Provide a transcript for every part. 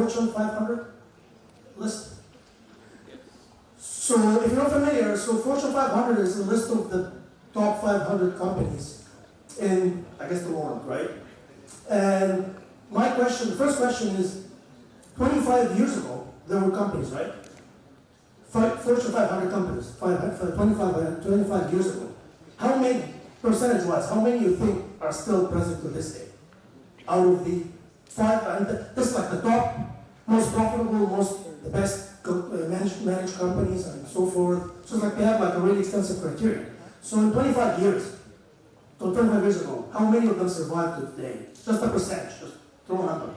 Fortune 500 list? So if you're not familiar, so Fortune 500 is a list of the top 500 companies in, I guess, the world, right? And my question, the first question is, 25 years ago, there were companies, right? Fortune 500 companies, 25 years ago. How many, percentage-wise, how many you think are still present to this day? Out of the five, and this is like the top, most profitable, the best managed companies and so forth. So it's like they have like a really extensive criteria. So in 25 years, so 25 years ago, how many of them survived to today? Just a percentage, just throw a number.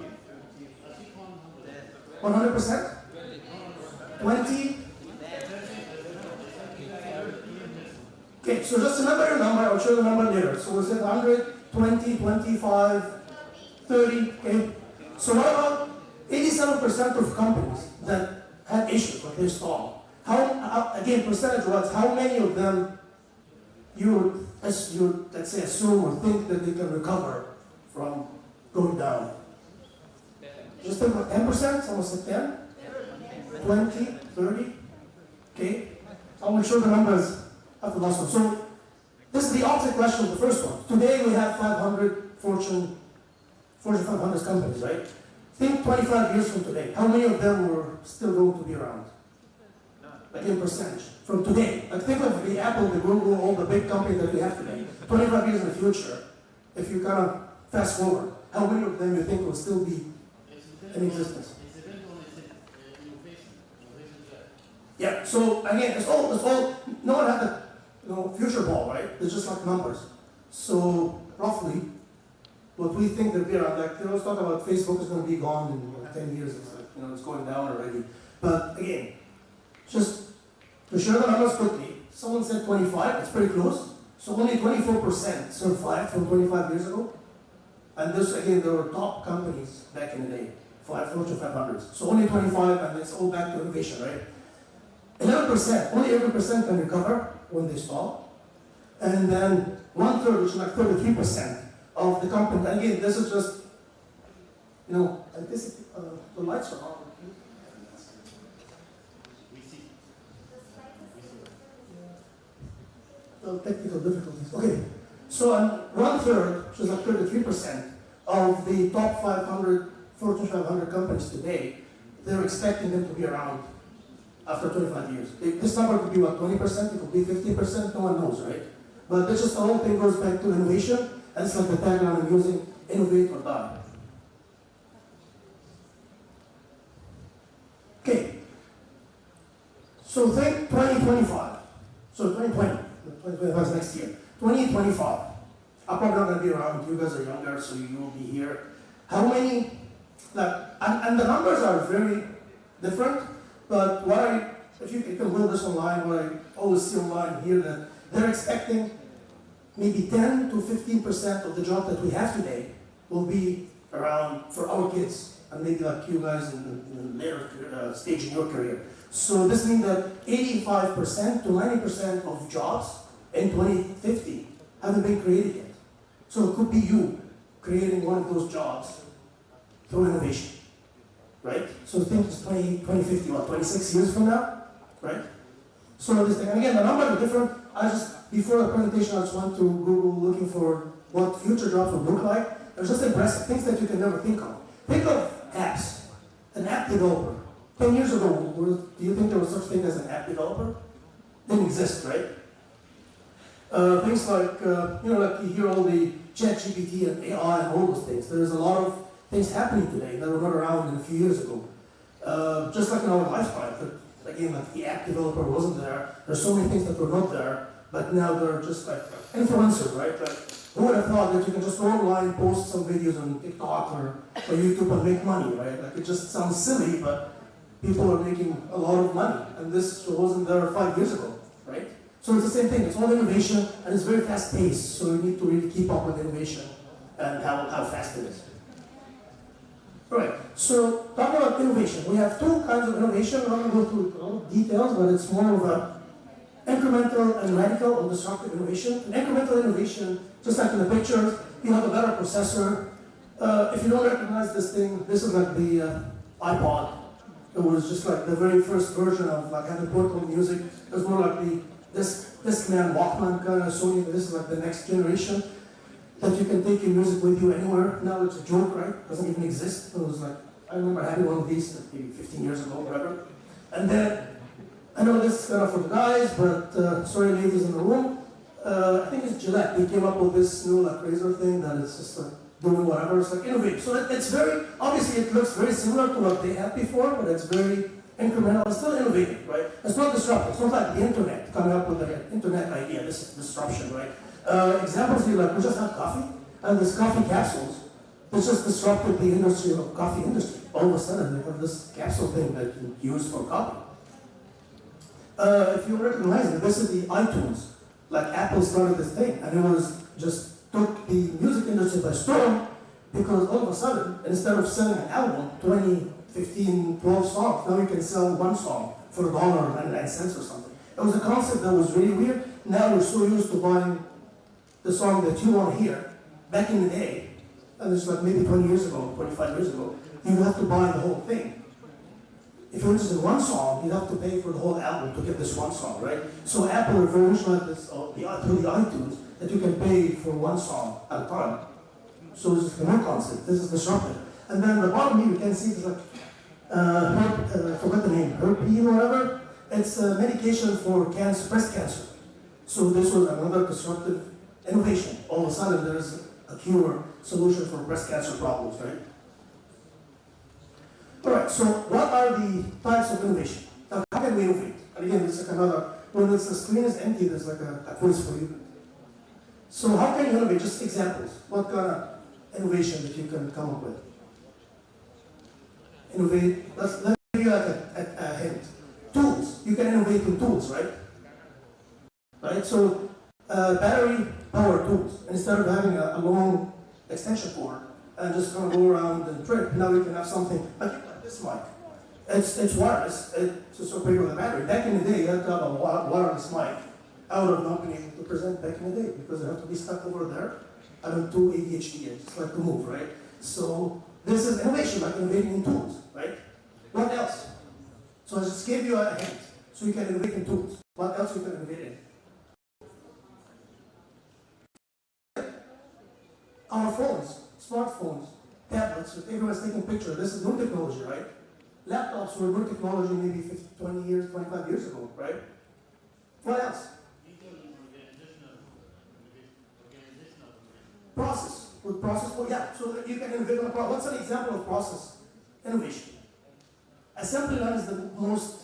100%? 20? Okay, so just remember your number, I'll show you the number later. So was it 100, 20, 25, 30, okay? So what about 87% of companies that had issues with their stall? Again, percentage-wise, how many of them you would, let's say, assume or think that they can recover from going down? Just think about 10%, someone said 10? 20, 30, okay? I will show the numbers after the last one. So this is the opposite question of the first one. Today we have 500 Fortune 500 companies, right? Think 25 years from today. How many of them were still going to be around? Like in percentage. From today. Like think of the Apple, the Google, all the big companies that we have today. 25 years in the future, if you kind of fast forward, how many of them you think will still be in existence? Yeah, so again, it's all, no one had the future ball, right? It's just like numbers. So roughly, what we think that we are, like, they always talk about Facebook is going to be gone in like 10 years. It's like, it's going down already. But again, just to share the numbers quickly, someone said 25, it's pretty close. So only 24% survived from 25 years ago. And this, again, there were top companies back in the day, Fortune 500s. So only 25, and it's all back to innovation, right? 11%, only 11% can recover when they stall. And then 1/3, which is like 33% of the company. And again, this is just, the lights are on. So technical difficulties. Okay, so 1/3, which is like 33% of the top 500 Fortune 500 companies today, they're expecting them to be around after 25 years. This number could be what, 20%, it could be 15%, no one knows, right? But this just the whole thing goes back to innovation, and it's like the tagline I'm using, innovate or die. Okay. So think 2025. So 2020, 2025 is next year. 2025. I'm probably not going to be around, you guys are younger, so you will be here. How many, and the numbers are very different, but if you can build this online, what I always see online here, that they're expecting maybe 10 to 15% of the job that we have today will be around for our kids, and maybe like you guys in the later stage in your career. So this means that 85% to 90% of jobs in 2050 haven't been created yet. So it could be you creating one of those jobs through innovation. Right? So think it's 2050, what, 26 years from now? Right? So this thing, and again, the numbers are different. Before the presentation, I just went to Google looking for what future jobs would look like. It was just impressive, things that you can never think of. Think of apps, an app developer. 10 years ago, do you think there was such thing as an app developer? Didn't exist, right? Things like, like you hear all the ChatGPT and AI and all those things. There's a lot of things happening today that were not around a few years ago. Just like in our lifetime, but again, like the app developer wasn't there. There's so many things that were not there, but now they're just like influencers, right? Like, who would have thought that you can just go online, post some videos on TikTok or YouTube and make money, right? Like, it just sounds silly, but people are making a lot of money, and this wasn't there 5 years ago, right? So it's the same thing. It's all innovation, and it's very fast-paced. So you need to really keep up with innovation and how fast it is. All right, so talking about innovation, we have two kinds of innovation. I'm not going to go through all the details, but it's more of a incremental and radical or disruptive innovation. An incremental innovation, just like in the picture, you have a better processor. If you don't recognize this thing, this is like the iPod. It was just like the very first version of like having portable music. It was more like the Discman, Walkman kind of Sony. This is like the next generation that you can take your music with you anywhere. Now it's a joke, right? It doesn't even exist. It was like, I remember having one of these maybe 15 years ago, whatever. And then, I know this is kind of for the guys, but sorry ladies in the room. I think it's Gillette. They came up with this new like razor thing that is just like doing whatever. It's like innovative. So it's very, obviously it looks very similar to what they had before, but it's very incremental. It's still innovative, right? It's not disruptive. It's not like the internet coming up with an internet idea. This is disruption, right? Examples here, like we just had coffee, and this coffee capsules, it just disrupted the industry of coffee industry. All of a sudden, they have this capsule thing that you use for coffee. If you recognize it, this is the iTunes. Like Apple started this thing, and it was just took the music industry by storm, because all of a sudden, instead of selling an album, 20, 15, 12 songs, now you can sell one song for $1.99 or something. It was a concept that was really weird. Now we're so used to buying the song that you want to hear. Back in the day, and it's like maybe 20 years ago, 25 years ago, you have to buy the whole thing. If you're interested in one song, you'd have to pay for the whole album to get this one song, right? So Apple are very much like this, through the iTunes, that you can pay for one song at a time. So this is a new concept. This is disruptive. And then the bottom here, you can see it's like, I forgot the name, herpes or whatever. It's a medication for cancer, breast cancer. So this was another disruptive innovation. All of a sudden, there's a cure solution for breast cancer problems, right? All right, so what are the types of innovation? Now, how can we innovate? And again, this is like another, when the screen is empty, there's like a quiz for you. So how can you innovate? Just examples. What kind of innovation that you can come up with? Innovate, let's give you like a hint. Tools, you can innovate in tools, right? Right, so battery power tools. Instead of having a long extension cord and just kind of go around and trip, now we can have something like this mic. It's wireless, it's just operated with a battery. Back in the day, you had to have a wireless mic. I would have not been able to present back in the day because I have to be stuck over there. I have two ADHD, I just like to move, right? So this is innovation, like innovating in tools, right? What else? So I just gave you a hint. So you can innovate in tools. What else you can innovate in? Our phones, smartphones, tablets, if everyone's taking pictures, this is new technology, right? Laptops were new technology maybe 50, 20 years, 25 years ago, right? What else? Process. With process, well, yeah, so that you can innovate on a process. What's an example of process innovation? Assembly line is the most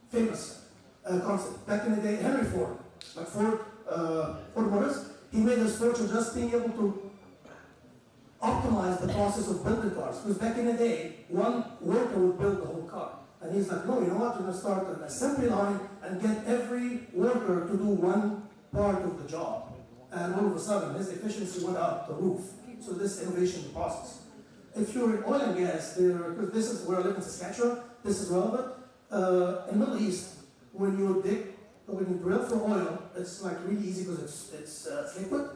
famous concept. Back in the day, Henry Ford, like Ford Motors, he made his fortune just being able to optimize the process of building cars. Because back in the day, one worker would build the whole car. And he's like, no, you know what, you're going to start an assembly line and get every worker to do one part of the job. And all of a sudden, his efficiency went out the roof. So this innovation process. If you're in oil and gas, because this is where I live in Saskatchewan, this is relevant. In the Middle East, when you drill for oil, it's like really easy because it's liquid.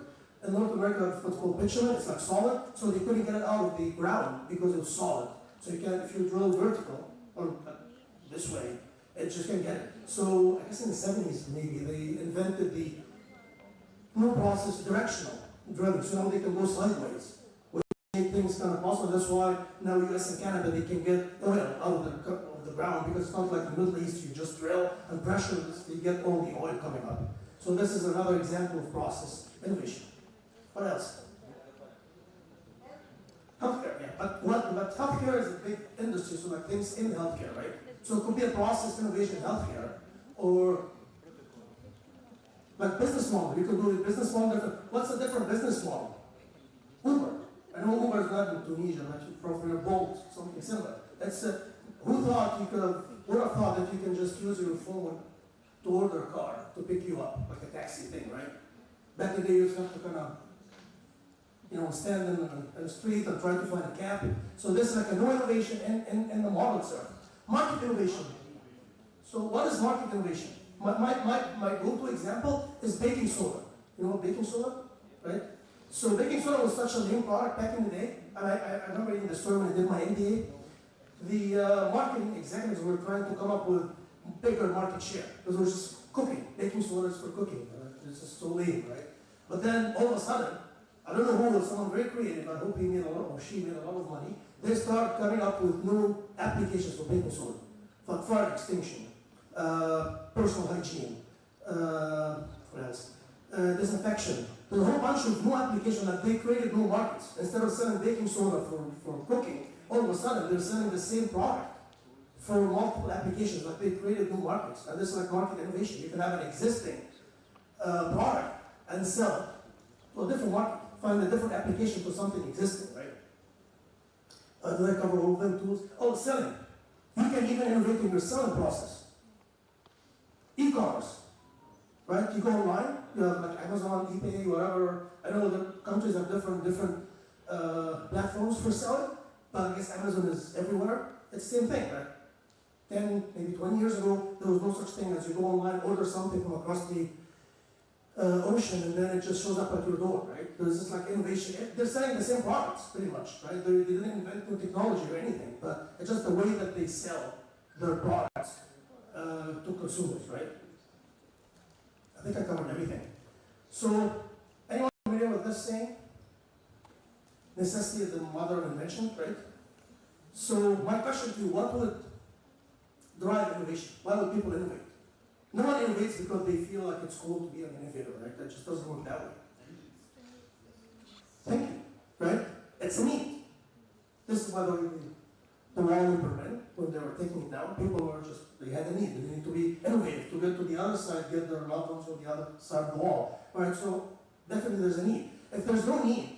In North America, what's called bitumen, it's like solid. So they couldn't get it out of the ground because it was solid. So you can, if you drill vertical, or this way, it just can't get it. So I guess in the 70s, maybe, they invented the new process, directional drilling. So now they can go sideways. Make things kind of possible. That's why now US and Canada, they can get oil out of the ground, because it's not like the Middle East, you just drill and pressure, you get all the oil coming up. So this is another example of process innovation. What else? Healthcare, yeah. But healthcare is a big industry, so like things in healthcare, right? So it could be a process innovation in healthcare, or like business model. You could do a business model different. What's a different business model? Uber. I know Uber is not in Tunisia, but you probably Bolt, something similar. That's who thought you would have thought that you can just use your phone to order a car to pick you up, like a taxi thing, right? Back in the day, you used to have to kind of, stand in the street and try to find a cab. So this is like a new innovation in the model itself. Market innovation. So what is market innovation? My go-to example is baking soda. You know baking soda, right? So baking soda was such a new product back in the day. And I remember reading the story when I did my MBA. the marketing executives were trying to come up with bigger market share because it was just cooking, baking sodas for cooking. It's just so lame, right? But then all of a sudden, I don't know who was someone very creative. I hope he made a lot, or she made a lot of money. They start coming up with new applications for baking soda, for fire extinction, personal hygiene, what else? Disinfection. There's a whole bunch of new applications that they created new markets. Instead of selling baking soda for cooking, all of a sudden they're selling the same product for multiple applications. Like they created new markets. And this is like market innovation. You can have an existing product and sell it to a different market, find a different application for something existing, right? Do I cover all of them tools? Oh, selling. You can even innovate in your selling process. E-commerce, right? You go online, you have like Amazon, eBay, whatever. I know that countries have different platforms for selling, but I guess Amazon is everywhere. It's the same thing, right? 10, maybe 20 years ago, there was no such thing as you go online, order something from across the ocean, and then it just shows up at your door, right? There's just like innovation. They're selling the same products, pretty much, right? They didn't invent new technology or anything, but it's just the way that they sell their products to consumers, right? I think I covered everything. So, anyone familiar with this saying? Necessity is the mother of invention, right? So, my question to you, what would drive innovation? Why would people innovate? No one innovates because they feel like it's cool to be an innovator, right? That just doesn't work that way. Thank you, right? It's a need. This is why the wall in Berlin, when they were taking it down, people were just, they had a need. They need to be innovative, to get to the other side, get their loved ones on the other side of the wall. Right, so definitely there's a need. If there's no need,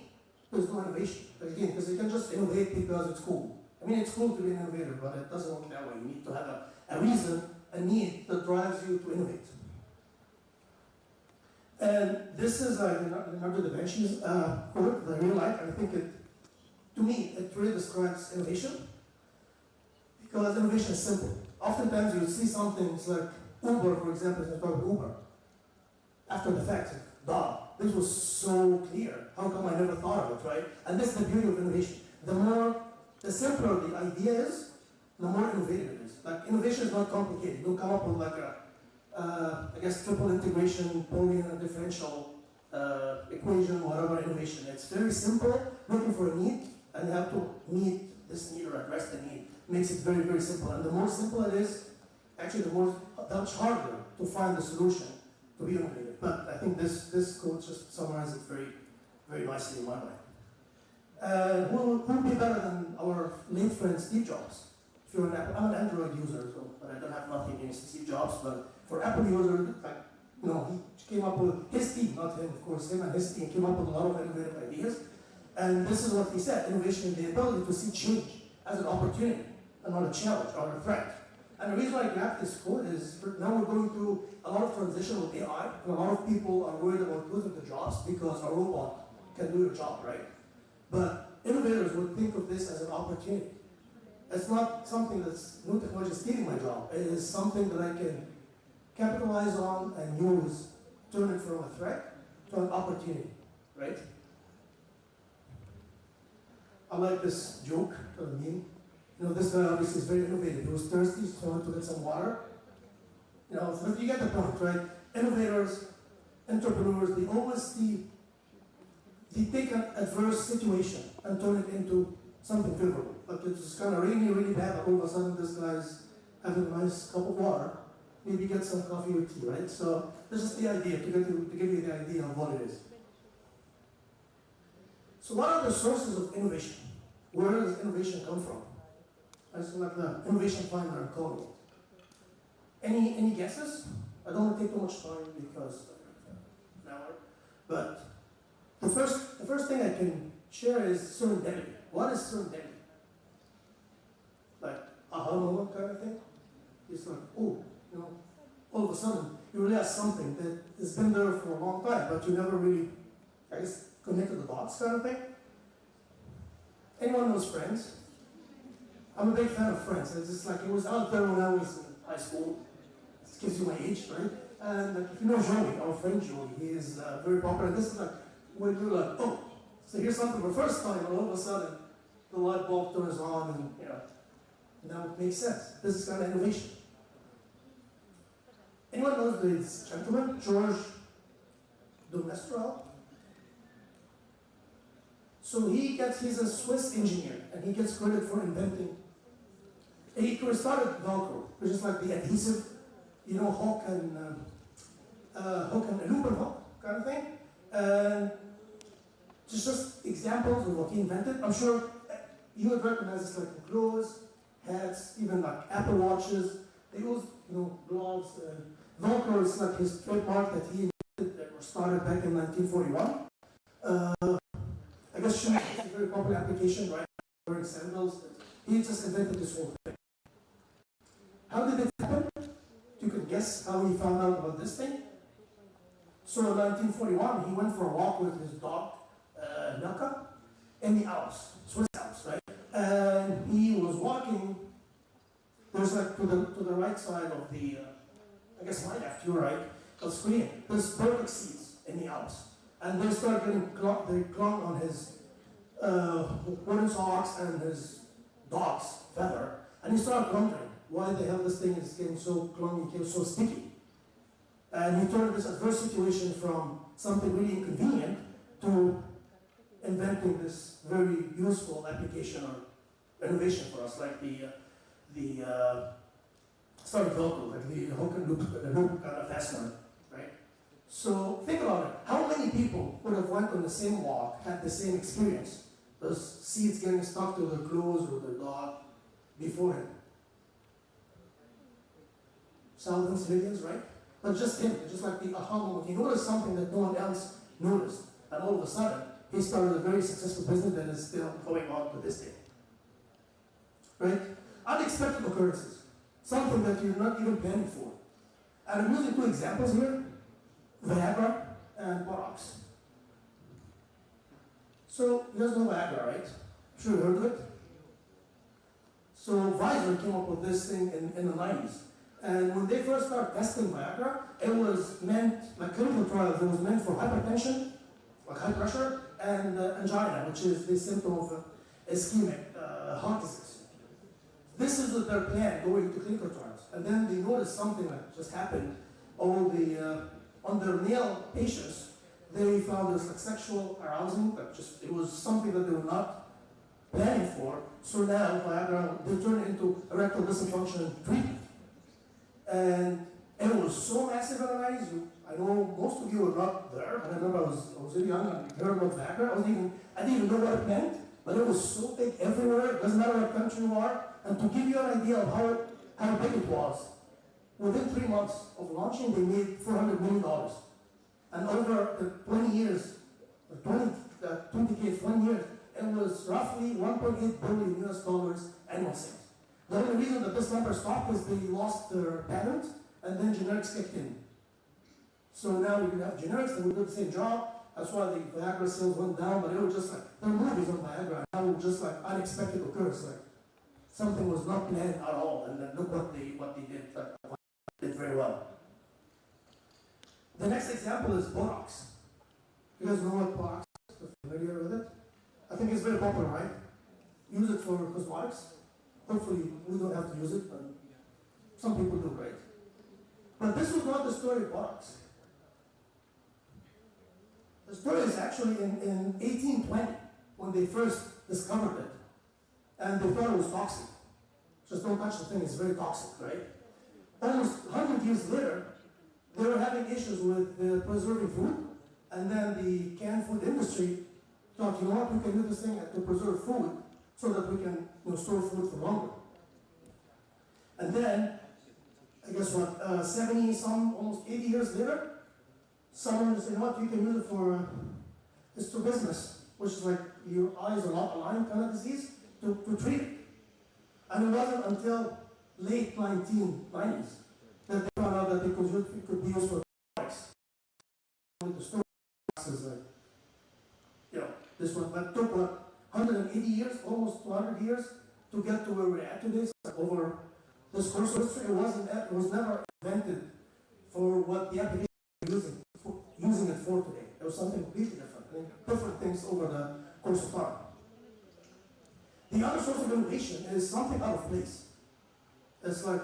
there's no innovation. Again, because you can just innovate because it's cool. I mean, it's cool to be an innovator, but it doesn't work that way. You need to have a reason, a need that drives you to innovate. And this is, Leonardo da Vinci's quote that I really like. I think it, to me, it really describes innovation. Because innovation is simple. Oftentimes you see something, it's like Uber, for example, is talking Uber. After the fact, duh, this was so clear. How come I never thought of it, right? And this is the beauty of innovation. The simpler the idea is, the more innovative it is. Like, innovation is not complicated. You don't come up with like I guess, triple integration, Paulian differential equation, whatever innovation. It's very simple, looking for a need, and you have to meet this need or address the need. Makes it very, very simple. And the more simple it is, actually the much harder to find the solution to be innovative. But I think this quote just summarizes it very, very nicely in my mind. Who would be better than our late friend Steve Jobs? If you're I'm an Android user, so but I don't have nothing against Steve Jobs, but for Apple users, like, he came up with his team, not him, of course, him and his team came up with a lot of innovative ideas. And this is what he said: innovation is the ability to see change as an opportunity and not a challenge or a threat. And the reason why I grabbed this quote is now we're going through a lot of transition with AI, and a lot of people are worried about losing their jobs because a robot can do your job, right? But innovators would think of this as an opportunity. It's not something that's new technology stealing my job. It is something that I can capitalize on and use, turn it from a threat to an opportunity, right? I like this joke, or meme. This guy obviously is very innovative. He was thirsty, so he wanted to get some water. So you get the point, right? Innovators, entrepreneurs, they always they take an adverse situation and turn it into something favorable. Like it's kind of really, really bad, but all of a sudden this guy's having a nice cup of water. Maybe get some coffee or tea, right? So this is the idea, to give you the idea of what it is. So what are the sources of innovation? Where does innovation come from? It's like the innovation finder I'm calling it. Any guesses? I don't want to take too much time because an hour. But the first thing I can share is serendipity. What is serendipity? Like aha moment kind of thing? It's like, all of a sudden you realize something that has been there for a long time, but you never really, I guess, connected the dots kind of thing. Anyone knows Friends? I'm a big fan of Friends. It's just like, it was out there when I was in high school. It gives you my age, right? And if you know Joey, our friend Joey, he is very popular. This is like, when you're like, so here's something for the first time, and all of a sudden, the light bulb turns on, and Now it makes sense. This is kind of innovation. Anyone knows this gentleman, George Domestral? So he's a Swiss engineer, and he gets credit for inventing. He started Velcro, which is like the adhesive, hook and a looper hook kind of thing. And just examples of what he invented. I'm sure you would recognize this like in clothes, hats, even like Apple watches. They use, gloves. Velcro is like his trademark that he invented that was started back in 1941. I guess shoes is a very popular application, right? Wearing sandals. He just invented this whole thing. How did it happen? You can guess how he found out about this thing. So in 1941, he went for a walk with his dog, Naka, in the Alps, Swiss Alps, right? And he was walking. There's like to the right side of the, I guess my left, your right, of the screen. There's burdock seeds in the Alps. And they started getting they clung on his wooden socks and his dog's feather. And he started wondering why the hell this thing is getting so clungy, so sticky. And he turned this adverse situation from something really inconvenient to inventing this very useful application or innovation for us, like the Velcro, like the hook and loop kind of fastener, right? So think about it. How many people would have went on the same walk, had the same experience? Those seeds getting stuck to their clothes or their dog before him. Thousands, millions, right? But just him, just like the aha moment. He noticed something that no one else noticed. And all of a sudden, he started a very successful business that is still going on to this day. Right? Unexpected occurrences. Something that you're not even planning for. And I'm using two examples here. Viagra and Botox. So, you guys know Viagra, right? I'm sure you heard of it. So, Pfizer came up with this thing in the 90s. And when they first started testing Viagra, it was meant, like clinical trials, it was meant for hypertension, like high pressure, and angina, which is the symptom of ischemic heart disease. This is their plan going to clinical trials. And then they noticed something that just happened. On their male patients, they found this like sexual arousing, it was something that they were not planning for. So now Viagra, they turned into erectile dysfunction treatment. And it was so massive in the 90s. I know most of you were not there, but I remember I was really young and heard about Viagra. I didn't even know what it meant, but it was so big everywhere. It doesn't matter what country you are. And to give you an idea of how big it was, within 3 months of launching, they made $400 million. And over the 20 years, 20 years, it was roughly $1.8 billion US annual sales. The only reason that this number stopped is they lost their patent, and then generics kicked in. So now we have generics that will do the same job. That's why the Viagra sales went down, but it was just like, there are movies on Viagra, and it was just like unexpected occurrence, like something was not planned at all, and then look what they did, did very well. The next example is Botox. You guys know what Botox is? You're familiar with it? I think it's very popular, right? Use it for cosmetics. Hopefully, we don't have to use it, but some people do, right? But this was not the story of Botox. The story is actually in 1820, when they first discovered it. And they thought it was toxic. Just don't touch the thing, it's very toxic, right? Almost 100 years later, they were having issues with preserving food, and then the canned food industry thought, you know what, we can do this thing to preserve food so that we can store food for longer. And then, I guess what, 70 some, almost 80 years later, someone said, you know what, you can use it for strabismus, which is like your eyes are not aligned kind of disease, to treat it. And it wasn't until late 1990s that they found out that it could be used for products. With the story is like, this one, but took 180 years, almost 200 years to get to where we're at today. So over this course of history, it was never invented for what the application is using it for today. It was something completely different. I mean, different things over the course of time. The other source of innovation is something out of place. It's like,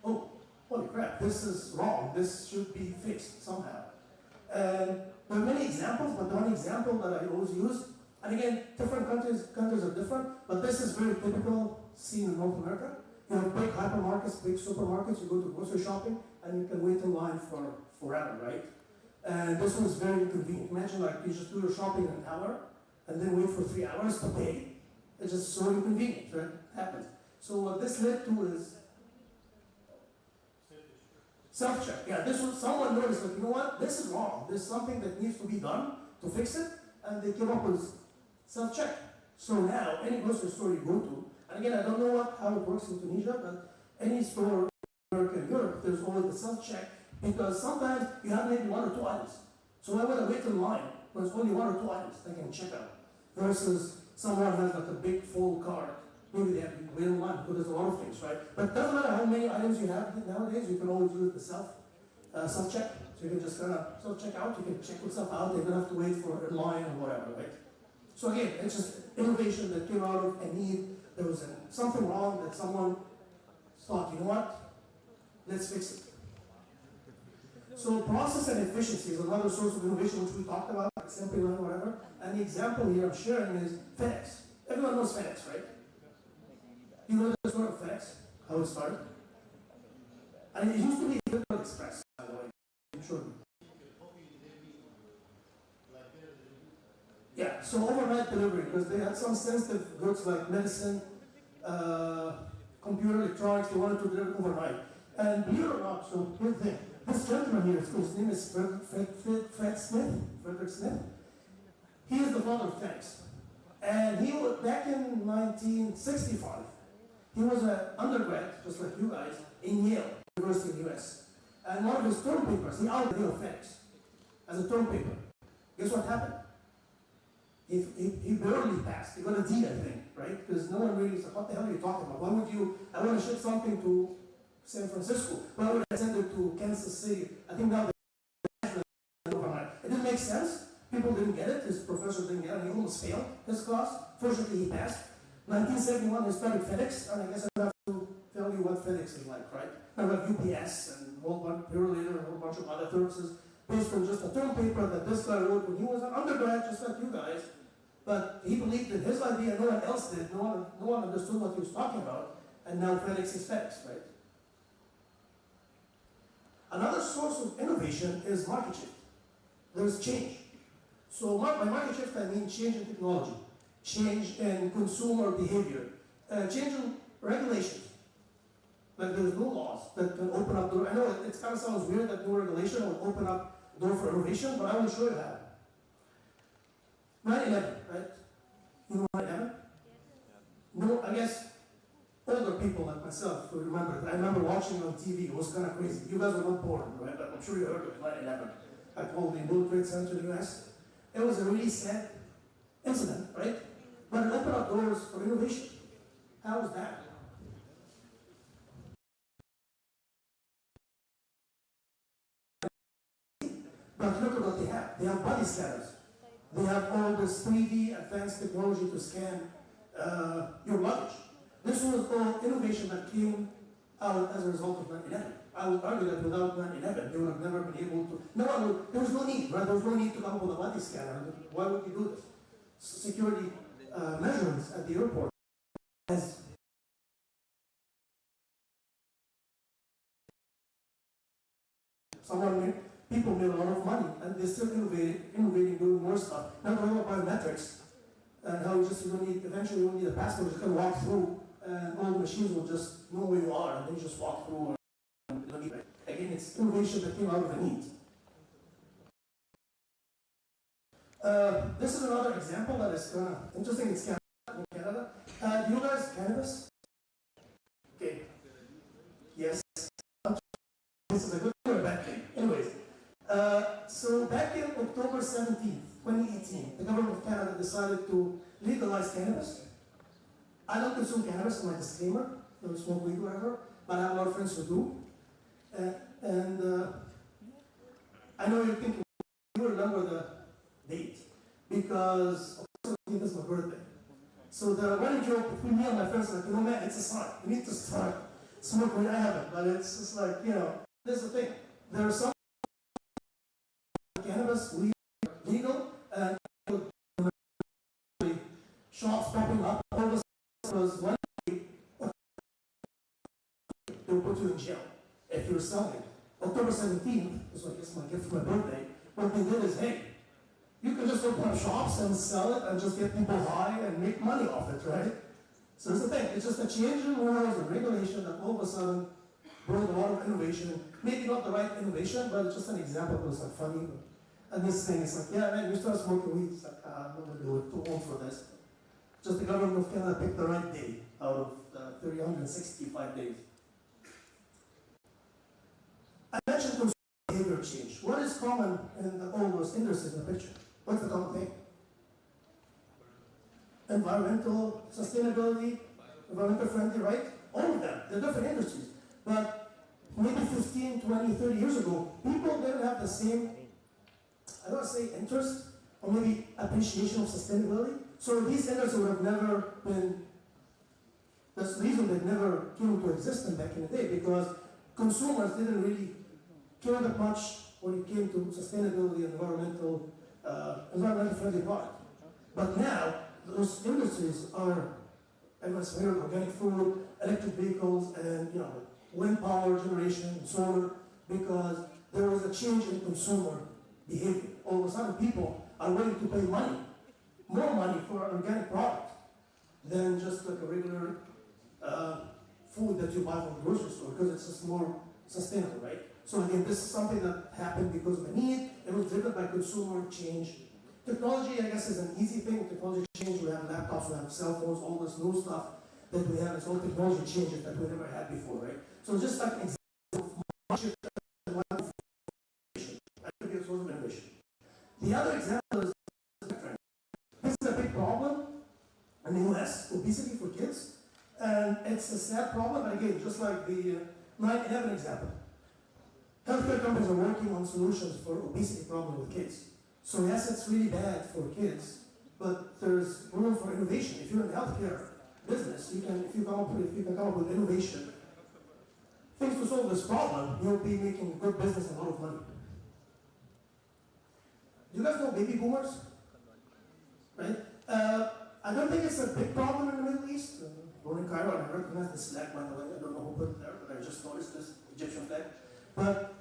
oh, holy crap, this is wrong. This should be fixed somehow. And there are many examples, but the one example that I always use, and again, different countries are different, but this is very typical seen in North America. You have big hypermarkets, big supermarkets, you go to grocery shopping, and you can wait in line for forever, right? And this was very inconvenient. Imagine like you just do your shopping in an hour, and then wait for 3 hours to pay. It's just so inconvenient, right? It happens. So what this led to is self-check. Yeah, this was, someone noticed, like, you know what, this is wrong. There's something that needs to be done to fix it, and they came up with self-check. So now, any grocery store you go to, and again, I don't know how it works in Tunisia, but any store in America and Europe, there's always the self-check, because sometimes you have maybe 1 or 2 items. So why would I wait in line when there's only 1 or 2 items they can check out, versus someone has like a big full cart. Maybe they have to wait in line because there's a lot of things, right? But it doesn't matter how many items you have nowadays, you can always use the self-check. So you can just kind of self-check out, you can check yourself out, you don't have to wait for a line or whatever, right? So again, it's just innovation that came out of a need. There was something wrong that someone thought, you know what, let's fix it. So process and efficiency is another source of innovation which we talked about, like assembly line, whatever. And the example here I'm sharing is FedEx. Everyone knows FedEx, right? You know the story of FedEx, how it started? And it used to be Federal Express, by the way. I'm sure. Yeah, so overnight delivery, because they had some sensitive goods like medicine, computer electronics, they wanted to deliver overnight. And believe it or not, so here's the thing. This gentleman here, his name is Frederick Smith. He is the father of FedEx. And he was, back in 1965, he was an undergrad, just like you guys, in Yale University in the US. And one of his term papers, he outdid FedEx as a term paper. Guess what happened? He barely passed. He got a D, I think, right? Because no one really said, what the hell are you talking about? Why would you, I want to ship something to San Francisco. Why would I send it to Kansas City? I think now overnight. It didn't make sense. People didn't get it. His professor didn't get it. He almost failed his class. Fortunately, he passed. 1971, he started FedEx, and I guess I have to tell you what FedEx is like, right? I have UPS and a whole bunch, Purolator, and a whole bunch of other services based on just a term paper that this guy wrote when he was an undergrad, just like you guys. But he believed in his idea, no one else did. No one understood what he was talking about. And now FedEx is FedEx, right? Another source of innovation is market shift. There's change. So by market shift, I mean change in technology, change in consumer behavior, change in regulations. Like there's no laws that can open up door. I know it kind of sounds weird that no regulation will open up door for innovation, but I will show you how. 9/11, right? You know 9/11? No, I guess older people like myself will remember it. I remember watching it on TV. It was kind of crazy. You guys were not born, right? But I'm sure you heard of 9/11 at all the World Trade Center in the US. It was a really sad incident, right? But it opened up doors for innovation. How was that? But look at what they have. They have body scanners. They have all this 3D advanced technology to scan your luggage. This was all innovation that came out as a result of 9/11. I would argue that without 9/11, they would have never been able to. There was no need, right? There was no need to come up with a body scanner. Why would you do this? Security measurements at the airport. As people made a lot of money, and they're still innovating, doing more stuff. Now we're about biometrics, and how eventually you don't need a passport, you just can walk through, and all the machines will just know where you are, and then you just walk through. Again, it's innovation that came out of a need. This is another example that is kind of interesting. It's Canada. Do you guys cannabis? Okay. Yes. This is a good thing or a bad thing. Anyways, so back in October 17th, 2018, the government of Canada decided to legalize cannabis. I don't consume cannabis, in my disclaimer. I don't smoke weed or whatever, but I have a lot of friends who do. I know you're thinking, you remember the date, because October 17th is my birthday. So the running joke between me and my friends is like, you know, man, it's a sign. We need to start smoke weed. I haven't, but it's just like, you know, this is the thing. There are some cannabis, weed, legal, and shops popping up all of a sudden was one day, they will put you in jail if you're selling. October 17th, this is my gift for my birthday, what they did is, hey, you can just open up shops and sell it and just get people high and make money off it, right? So that's the thing, it's just a change in rules and regulation that all of a sudden brought a lot of innovation. Maybe not the right innovation, but it's just an example that was like funny. And this thing is like, yeah, man, you start smoking weed. It's like, I'm not going to do it, too old for this. Just the government of Canada picked the right day out of 365 days. I mentioned consumer behavior change. What is common in all those industries in the picture? What's the common thing? Environmental, sustainability, environmental friendly, right? All of them, they're different industries. But maybe 15, 20, 30 years ago, people didn't have the same, I don't want to say interest, or maybe appreciation of sustainability. So these industries would have never been, that's the reason they never came into existence back in the day, because consumers didn't really care that much when it came to sustainability and environmental friendly product. But now, those industries are, everyone's familiar with organic food, electric vehicles, and wind power generation and solar, because there was a change in consumer behavior. All of a sudden, people are willing to pay money, more money for an organic product than just like a regular food that you buy from the grocery store, because it's just more sustainable, right? So again, this is something that happened because of a need. It was driven by consumer change. Technology, I guess, is an easy thing. Technology change, we have laptops, we have cell phones, all this new stuff that we have. It's all technology changes that we never had before, right? So just like an example of market and innovation. That could be a source of innovation. The other example is different. This is a big problem in the US, obesity for kids. And it's a sad problem, but again, just like the 9/11 example. Healthcare companies are working on solutions for obesity problem with kids. So yes, it's really bad for kids, but there's room for innovation. If you're in the healthcare business, if you can come up with innovation, things to solve this problem, you'll be making good business and a lot of money. Do you guys know baby boomers? Right? I don't think it's a big problem in the Middle East. Born in Cairo, and I recognize this flag, by the way. I don't know who put it there, but I just noticed this Egyptian flag. But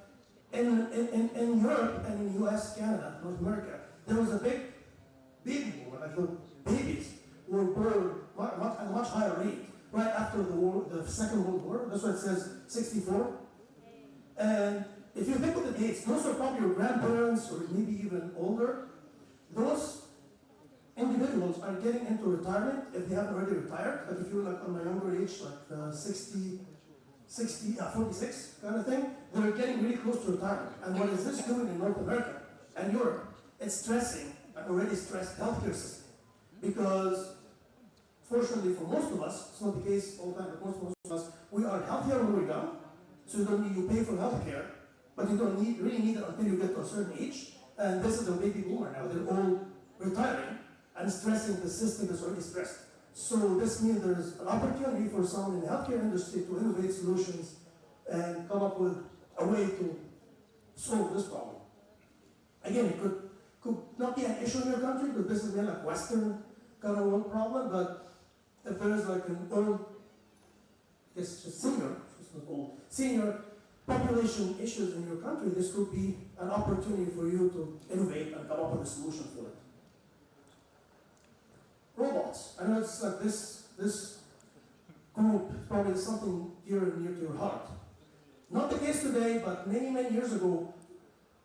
in Europe and in US, Canada, North America, there was a big baby boom, like the babies were born at a much higher rate right after the Second World War. That's why it says 64. And if you think of the dates, those are probably your grandparents or maybe even older. Those individuals are getting into retirement if they haven't already retired. Like if you're like on my younger age, like 46 kind of thing, they're getting really close to retirement. And what is this doing in North America and Europe? It's stressing an already stressed healthcare system. Because fortunately for most of us, it's not the case all the time, but most of us, we are healthier when we're young, so you pay for healthcare, but you don't really need it until you get to a certain age. And this is a baby boomer now. They're all retiring and stressing the system that's already stressed. So this means there's an opportunity for someone in the healthcare industry to innovate solutions and come up with a way to solve this problem. Again, it could not be an issue in your country, because this is like Western kind of world problem, but if there is like an old, I guess just senior population issues in your country, this could be an opportunity for you to innovate and come up with a solution for it. Robots. I know it's like this group probably is something dear and near to your heart. Not the case today, but many, many years ago,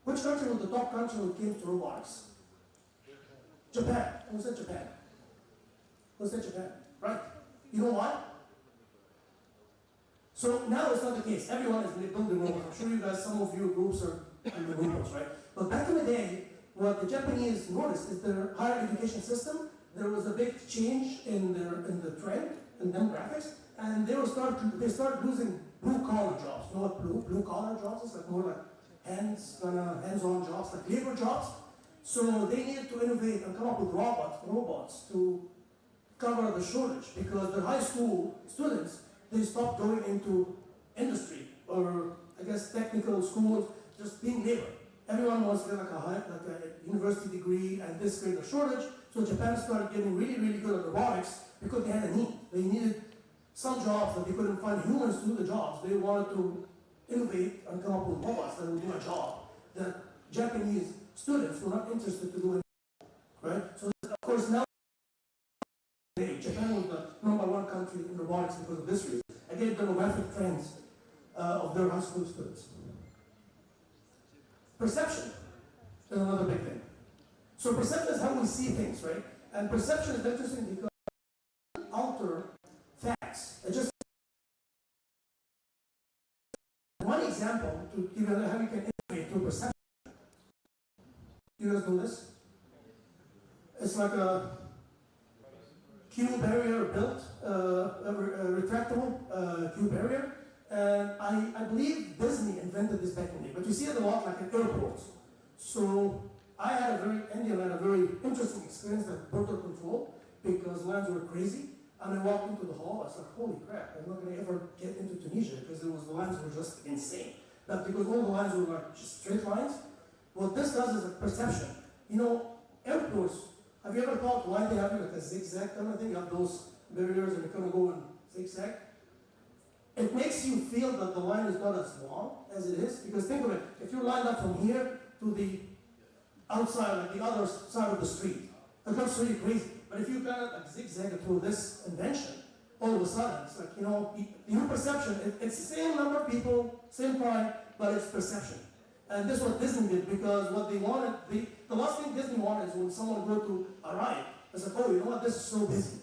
which country was the top country when it came to robotics? Japan. Who said Japan? Who said Japan? Right. You know why? So now it's not the case. Everyone is building robots. I'm sure you guys, some of your groups are in the robots, right? But back in the day, what the Japanese noticed is their higher education system. There was a big change in the trend in demographics, and they started losing blue-collar jobs. You know what blue-collar jobs is? Like more like hands-on jobs, like labor jobs. So they needed to innovate and come up with robots to cover the shortage, because the high school students, they stopped going into industry, or I guess technical schools, just being labor. Everyone wants to get like a university degree, and this created a shortage. So Japan started getting really, really good at robotics because they had a need. They needed some jobs that they couldn't find humans to do the jobs. They wanted to innovate and come up with robots that would do a job that Japanese students were not interested to do anymore, right? So of course now, Japan was the #1 country in robotics because of this reason. Again, demographic trends of their high school students. Perception is another big thing. So perception is how we see things, right? And perception is interesting because it doesn't alter facts. It just one example to give you how you can innovate through perception. You guys know this? It's like a Q barrier built, a retractable Q barrier. And I believe Disney invented this back in the day, but you see it a lot like at airports. So India had a very interesting experience at border control because lines were crazy. And I walked into the hall, I was like, holy crap, I'm not going to ever get into Tunisia because the lines were just insane. But because all the lines were like just straight lines, what this does is a perception. You know, airports, have you ever thought why they have like a zigzag kind of thing? You have those barriers and they kind of go in zigzag. It makes you feel that the line is not as long as it is, because think of it, if you're lined up from here to the outside, like the other side of the street, it looks really crazy. But if you kind of like zigzag through this invention, all of a sudden, it's like, you know, your perception, it's the same number of people, same time, but it's perception. And this is what Disney did, because what they wanted, the last thing Disney wanted is when someone go to a ride, it's like, oh, you know what, this is so busy.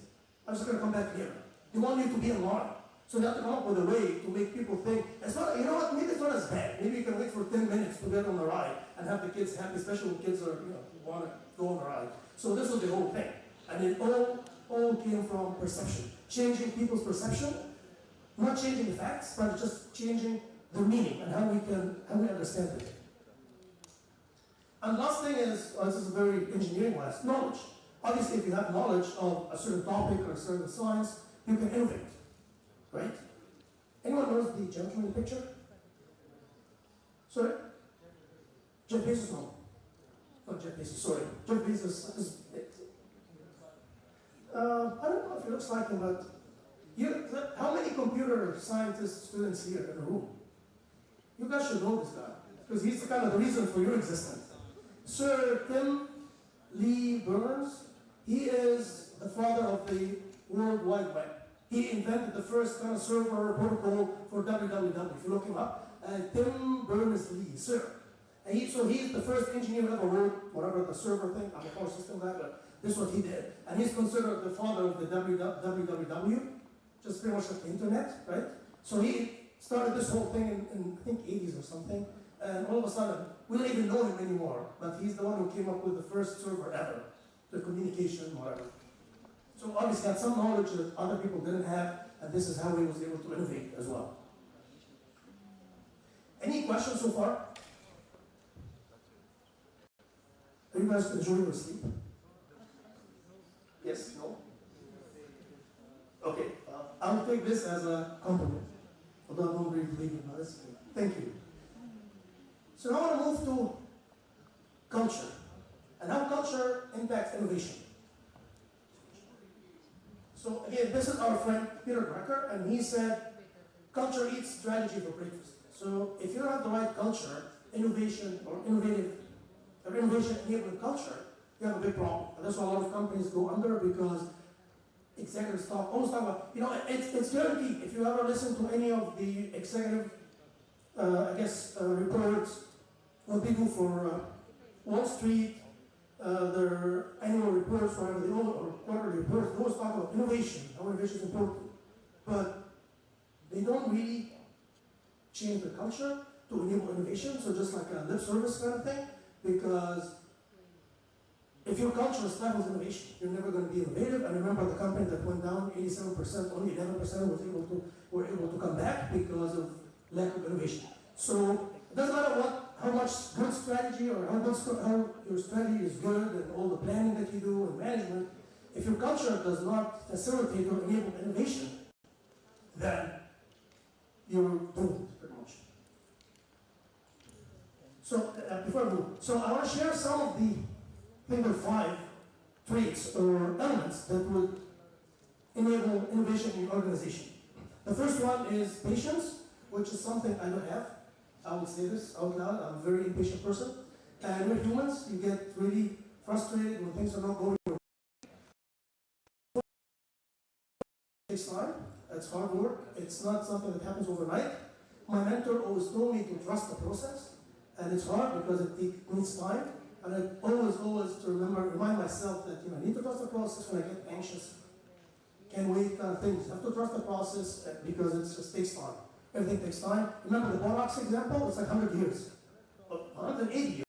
I'm just going to come back here. They want you to be in line. So they have to come up with a way to make people think, it's not, you know what, maybe it's not as bad. Maybe you can wait for 10 minutes to get on the ride and have the kids happy, especially when kids are, you know, want to go on the ride. So this was the whole thing. And it all came from perception. Changing people's perception, not changing the facts, but just changing the meaning and how we understand it. And last thing is, this is very engineering-wise, knowledge. Obviously, if you have knowledge of a certain topic or a certain science, you can innovate. Right? Anyone knows the gentleman in the picture? Sorry? Jeff Bezos, no. Not Jeff Bezos, sorry. Jeff Bezos is... I don't know if he looks like him, but how many computer scientist students here in the room? You guys should know this guy, because he's the kind of the reason for your existence. Sir Tim Berners-Lee, he is the father of the World Wide Web. He invented the first kind of server protocol for www. If you look him up, Tim Berners-Lee, sir. And so he's the first engineer who ever wrote whatever the server thing, I'm a core system guy, but this is what he did. And he's considered the father of the www, just pretty much like the internet, right? So he started this whole thing in I think 80s or something, and all of a sudden, we don't even know him anymore, but he's the one who came up with the first server ever, the communication, whatever. So obviously had some knowledge that other people didn't have, and this is how he was able to innovate as well. Any questions so far? Are you guys enjoying your sleep? Yes? No? Okay, I'll take this as a compliment, although I don't really believe it, but that's good. Thank you. So now I want to move to culture, and how culture impacts innovation. So again, this is our friend Peter Drucker, and he said, culture eats strategy for breakfast. So if you don't have the right culture, innovation enabling culture, you have a big problem. And that's why a lot of companies go under, because executives always talk about, you know, it's guaranteed. If you ever listen to any of the executive, reports, what they do for Wall Street, their annual reports, or quarterly reports, they always talk about innovation, how innovation is important. But they don't really change the culture to enable innovation, so just like a lip service kind of thing, because if your culture stifles innovation, you're never going to be innovative. And remember, the company that went down 87%, only 11% were able to come back because of lack of innovation. So it doesn't matter how much good strategy or how your strategy is good and all the planning that you do and management, if your culture does not facilitate or enable innovation, then you're doomed, pretty much. So, before I move, so I want to share some of the, I think there are 5 traits or elements that would enable innovation in your organization. The first one is patience, which is something I don't have. I will say this out loud. I'm a very impatient person. And we're humans. You get really frustrated when things are not going your way. It takes time. It's hard work. It's not something that happens overnight. My mentor always told me to trust the process. And it's hard because it needs time. And I always to remind myself that I need to trust the process when I get anxious. Can't wait kind of things. You have to trust the process because it just takes time. Everything takes time. Remember the borax example? It's like 100 years. 180 years.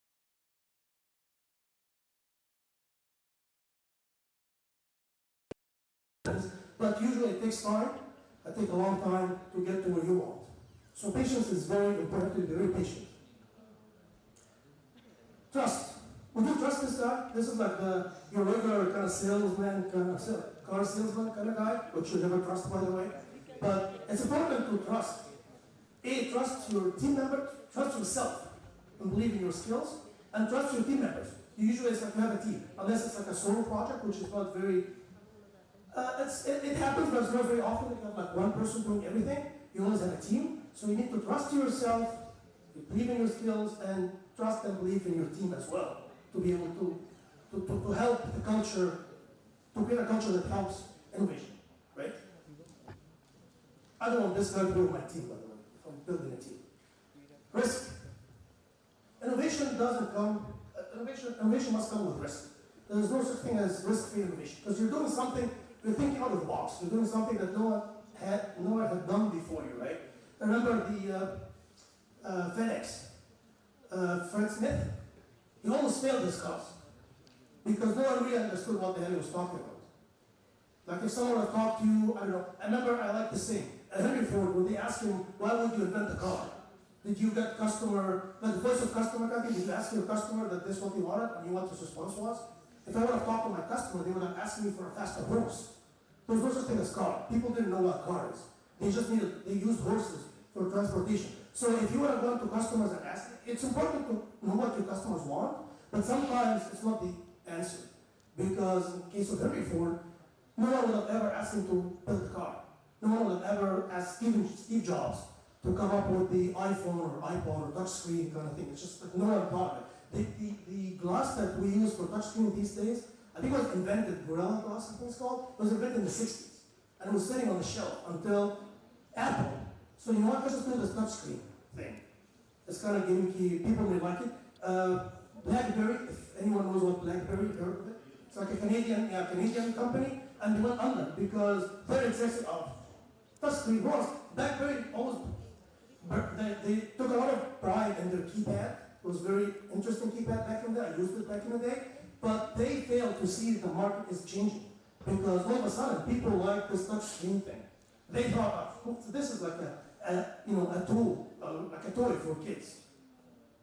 But usually it takes time. It takes a long time to get to where you want. So patience is very important to be very patient. Trust. Would you trust this guy? This is like your regular kind of salesman, car salesman kind of guy, which you never trust, by the way. But it's important to trust. Trust your team member, trust yourself, and believe in your skills, and trust your team members. Usually it's like you have a team, unless it's like a solo project, which is not very, it happens, but it's not very often that you have like one person doing everything. You always have a team, so you need to trust yourself, believe in your skills, and trust and believe in your team as well, to be able to help the culture, to create a culture that helps innovation, right? I don't want this guy to be my team, by the way, from building a team. Risk. Innovation doesn't come, innovation must come with risk. There's no such thing as risk-free innovation, because you're doing something, you're thinking out of the box. You're doing something that no one had done before you, right? Remember the FedEx, Fred Smith? He almost failed his cause because no one really understood what the hell he was talking about. Like if someone had talked to you, I don't know, I remember I like to sing. Henry Ford, when they asked him, why would you invent the car? Did you get customer, like the voice of customer talking, did you ask your customer that this is what he wanted and you what his response was? If I would have talked to my customer, they would have asked me for a faster horse. There was no such thing as car. People didn't know what car is. They used horses for transportation. So if you would have gone to customers and asked, it's important to know what your customers want, but sometimes it's not the answer. Because in the case of Henry Ford, no one would have ever asked him to build a car. No one would have ever asked Steve Jobs to come up with the iPhone or iPod or touchscreen kind of thing. It's just that no one thought of it. The glass that we use for touchscreen these days, I think it was invented, Gorilla Glass, I think it's called, it was invented in the 60s. And it was sitting on the shelf until Apple. So you know what, let's just do this touchscreen thing. It's kind of gimmicky, people may like it. BlackBerry, if anyone knows what BlackBerry, heard of it? It's like a Canadian company, and they went under because their excessive touchscreen was, BlackBerry always, they took a lot of pride in their keypad. It was very interesting keypad back in the day. I used it back in the day. But they failed to see the market is changing. Because all of a sudden, people like this touch screen thing. They thought, this is like a tool, like a toy for kids.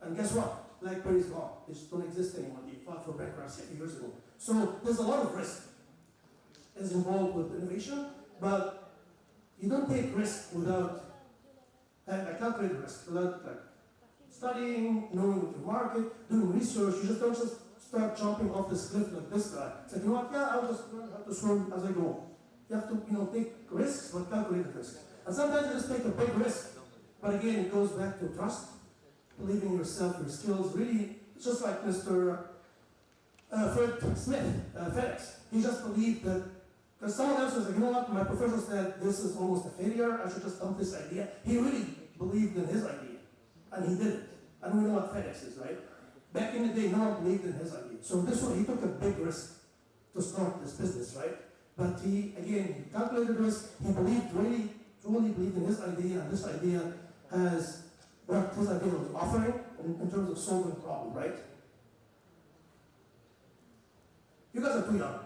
And guess what? BlackBerry's gone. They just don't exist anymore. They filed for bankruptcy a few years ago. So there's a lot of risk is involved with innovation, but you don't take risk without, I calculate risk, without like studying, knowing your market, doing research. You just don't just start jumping off this cliff like this guy. It's like, you know what, yeah, I'll just learn how to swim as I go. You have to, take risks, but calculated risks. And sometimes you just take a big risk. But again, it goes back to trust, believing in yourself, your skills. Really, it's just like Mr. Fred Smith, FedEx. He just believed that, because someone else was like, you know what, my professor said this is almost a failure, I should just dump this idea. He really believed in his idea, and he did it. And we know what FedEx is, right? Back in the day, no one believed in his idea. So this one, he took a big risk to start this business, right? But he calculated risk, he believed, really, truly believed in his idea, and this idea has what his idea was offering in terms of solving a problem, right? You guys are too young.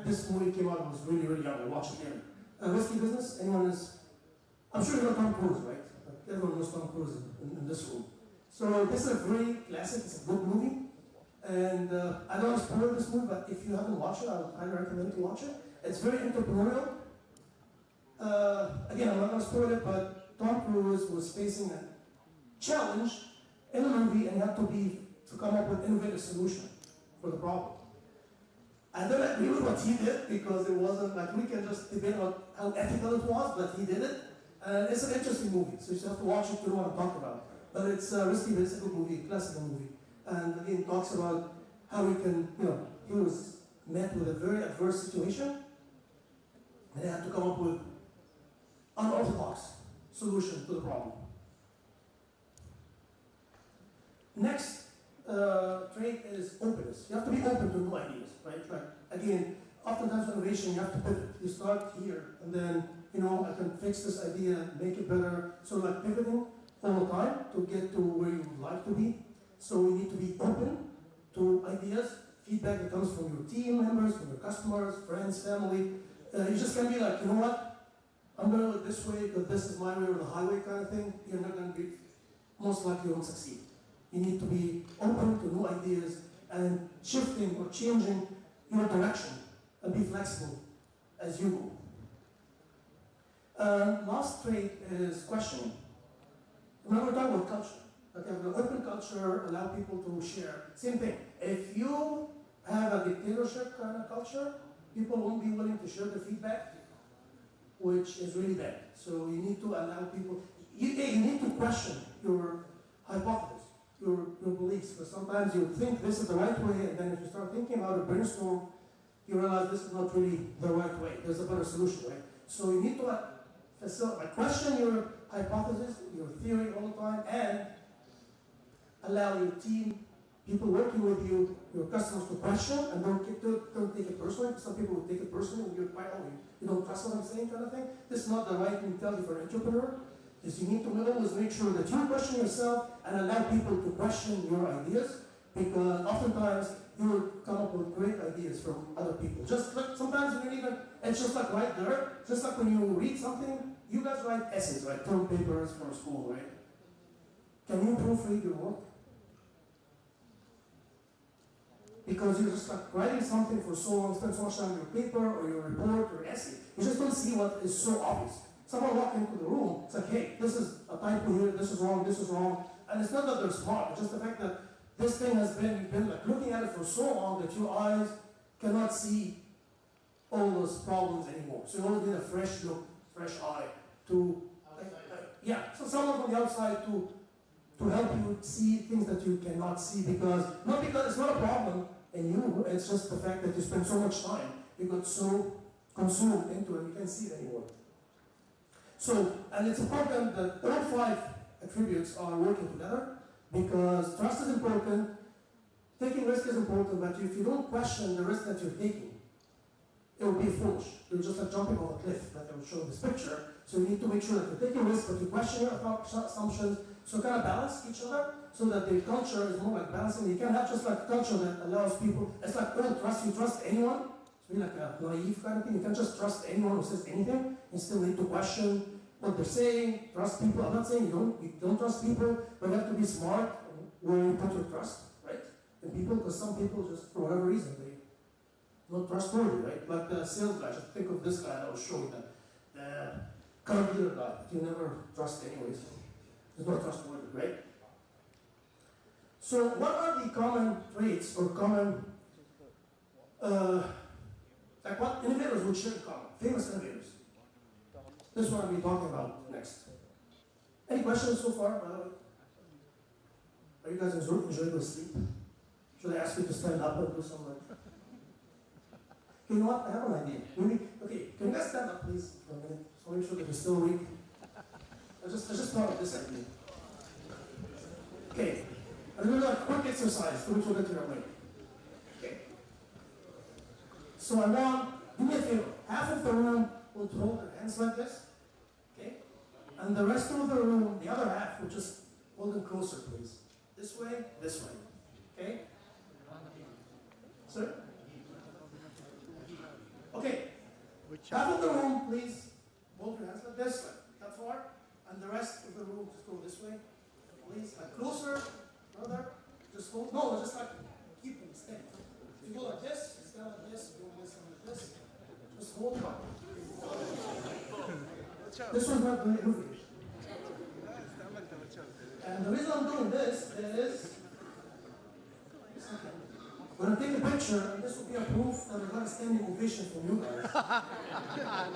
This movie came out when I was really, really young. I watched it here. Risky Business, anyone is, I'm sure you know Tom Cruise, right? Everyone knows Tom Cruise in this room. So this is a very classic, it's a good movie. And I don't want to spoil this movie, but if you haven't watched it, I would highly recommend to watch it. It's very entrepreneurial. Again, I'm not going to spoil it, but Tom Cruise was facing a challenge in a movie and had to come up with an innovative solution for the problem. I don't agree with what he did because it wasn't like we can just debate on how ethical it was, but he did it. And it's an interesting movie, so you just have to watch it to know what I'm talking about. But it's risky, but it's a good movie, classical movie. And again, it talks about how he can, he was met with a very adverse situation, and he had to come up with unorthodox solution to the problem. Next trait is openness. You have to be open to new ideas, right? Like, again, oftentimes innovation, you have to pivot. You start here, and then, I can fix this idea, make it better. So like pivoting all the time to get to where you would like to be. So you need to be open to ideas, feedback that comes from your team members, from your customers, friends, family. You just can't be like, you know what? I'm going to do it this way because this is my way or the highway kind of thing. You're not going to be, most likely you won't succeed. You need to be open to new ideas and shifting or changing your direction and be flexible as you go. Last trait is questioning. Remember, we're talking about culture. Like have an open culture, allow people to share. Same thing. If you have a dictatorship kind of culture, people won't be willing to share the feedback, which is really bad. So you need to allow people, you need to question your hypothesis, your beliefs, because sometimes you think this is the right way, and then if you start thinking about it, brainstorm, you realize this is not really the right way. There's a better solution, right? So you need to question your hypothesis, your theory all the time, and allow your team, people working with you, your customers to question, and don't take it personally. Some people will take it personally when you're quite, you don't trust what I'm saying kind of thing. This is not the right mentality for an entrepreneur. Is you need to always make sure that you question yourself and allow people to question your ideas, because oftentimes you will come up with great ideas from other people. Just like sometimes when you even, it's just like right there, just like when you read something, you guys write essays, right? Term papers for school, right? Can you proofread your work? Because you're just like writing something for so long, spend so much time on your paper or your report or essay. You just don't see what is so obvious. Someone walk into the room, it's like, hey, this is a typo here, this is wrong, and it's not that they're smart, it's just the fact that this thing has been like looking at it for so long that your eyes cannot see all those problems anymore. So you always need a fresh look, fresh eye to, so someone from the outside to help you see things that you cannot see, because it's not a problem in you, it's just the fact that you spend so much time, you got so consumed into it, you can't see it anymore. So, and it's important that all 5 attributes are working together, because trust is important, taking risk is important, but if you don't question the risk that you're taking, it will be foolish. You're just like jumping off a cliff, like I was showing this picture. So you need to make sure that you're taking risks, but you question your assumptions, so kind of balance each other, so that the culture is more like balancing. You can't have just like a culture that allows people, it's like all trust, you trust anyone, it's really like a naive kind of thing. You can't just trust anyone who says anything. You still need to question what they're saying, trust people. I'm not saying you don't trust people, but you have to be smart where you put your trust, right? In people, because some people just, for whatever reason, they not trustworthy, right? Like the sales guy, just think of this guy that was showing the car dealer guy that you never trust anyways. He's not trustworthy, right? So what are the common traits or common, like what innovators would share in common? Famous innovators. This is what I'll be talking about next. Any questions so far, by the way? Are you guys enjoying your sleep? Should I ask you to stand up and do some like... You know what? I have an idea. Maybe, okay, can you guys stand up please for a minute? So make sure that you're still awake. I just thought of this idea. Okay. I'm going to do a quick exercise to make sure that you're awake. Okay. So I want, do me a favor, half of the room will hold their hands like this. Okay? And the rest of the room, the other half, will just hold them closer, please. This way, this way. Okay? Sir? Okay. Half of the room, please hold your hands like this, like that far. And the rest of the room, just go this way. Please, like closer, further. Just hold. No, just like keep them steady. If you go like this, you stand like this, you go this and like this. Just hold on. This was not very innovative. And the reason I'm doing this is, when I take a picture, and this will be a proof that I got a standing ovation from you guys.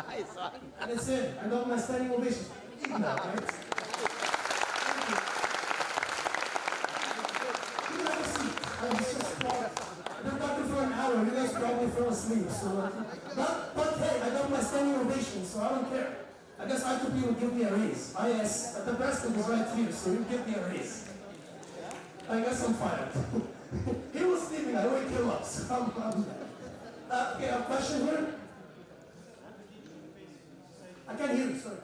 Nice one. And it's it. I got my standing ovation. Even that, right? You have a seat. I was just I've been talking for an hour. You guys probably fell asleep. So, but hey, I got my standing ovation, so I don't care. I guess I2P will give me a raise. IS, the president is right here, so he'll give me a raise. I guess I'm fired. He was sleeping, I wake him up, so I'm okay, a question here? I can't hear you, sorry.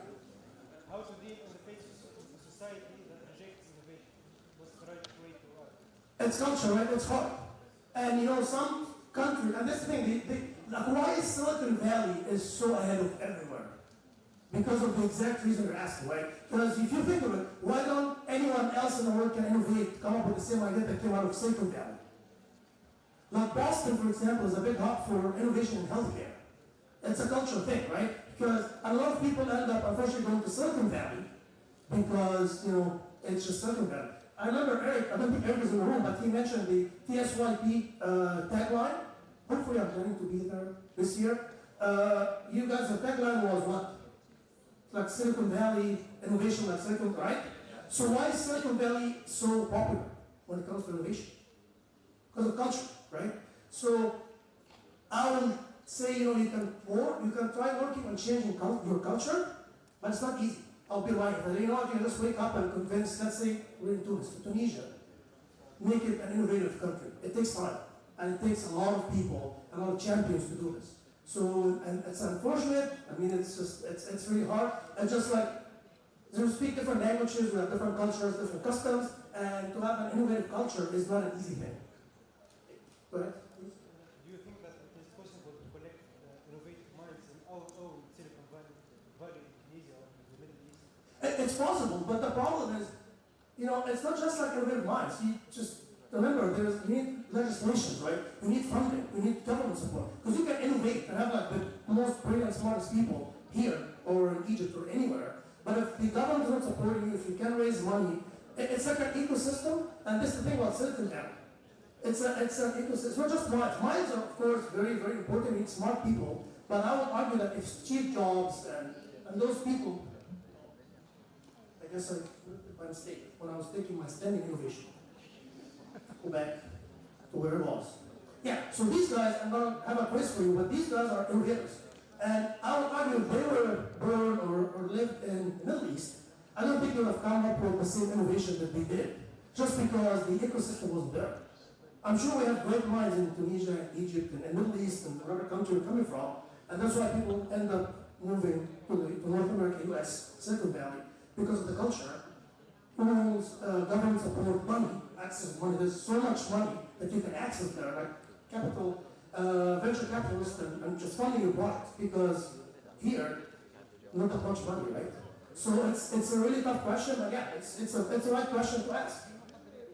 How to deal in the face of a society that rejects innovation? What's the right way to work? It's culture, right? It's hard. And you know, some countries, and this thing, like why Silicon Valley is so ahead of everywhere? Because of the exact reason you're asking, right? Because if you think of it, why don't anyone else in the world can innovate, come up with the same idea that came out of Silicon Valley? Like Boston, for example, is a big hub for innovation in healthcare. It's a cultural thing, right? Because a lot of people end up, unfortunately, going to Silicon Valley because, you know, it's just Silicon Valley. I remember Eric, I don't think Eric was in the room, but he mentioned the TSYP tagline. Hopefully I'm planning to be there this year. You guys, the tagline was what? Like Silicon Valley, innovation like Silicon, right? So why is Silicon Valley so popular when it comes to innovation? Because of culture, right? So I would say, you know, you can try working on changing your culture, but it's not easy. I'll be lying. But you know what, you just wake up and convince, let's say we're in Tunisia, make it an innovative country. It takes time, and it takes a lot of people, a lot of champions to do this. So, and it's unfortunate, I mean, it's just, it's really hard. And just like, we speak different languages, we have different cultures, different customs, and to have an innovative culture is not an easy thing. Go ahead, please. Do you think that it is possible to collect innovative minds in our own Silicon Valley, Tunisia, or the Middle East? It's possible, but the problem is, you know, it's not just like innovative minds. You just remember, you need legislation, right? You need funding, you need government support. Because you can innovate and have like the most brilliant, smartest people here or in Egypt or anywhere. But if the government is not supporting you, if you can raise money, it's like an ecosystem. And this is the thing about Silicon Valley. It's an ecosystem. It's not just minds. Minds are, of course, very, very important. You need smart people. But I would argue that if Steve Jobs and those people, I guess I did my mistake when I was taking my standing innovation. Go back to where it was. Yeah, so these guys, I'm going to have a quiz for you, but these guys are innovators. And I would argue if they were born or lived in the Middle East, I don't think they would have come up with the same innovation that they did, just because the ecosystem wasn't there. I'm sure we have great minds in Tunisia, Egypt, and the Middle East, and wherever country we're coming from, and that's why people end up moving to North America, US, Silicon Valley, because of the culture. Rules, government support, money, access money. There's so much money that you can access there, like capital, venture capitalists, and just funding your products. Because here, not that much money, right? So it's a really tough question, but yeah, it's the right question to ask.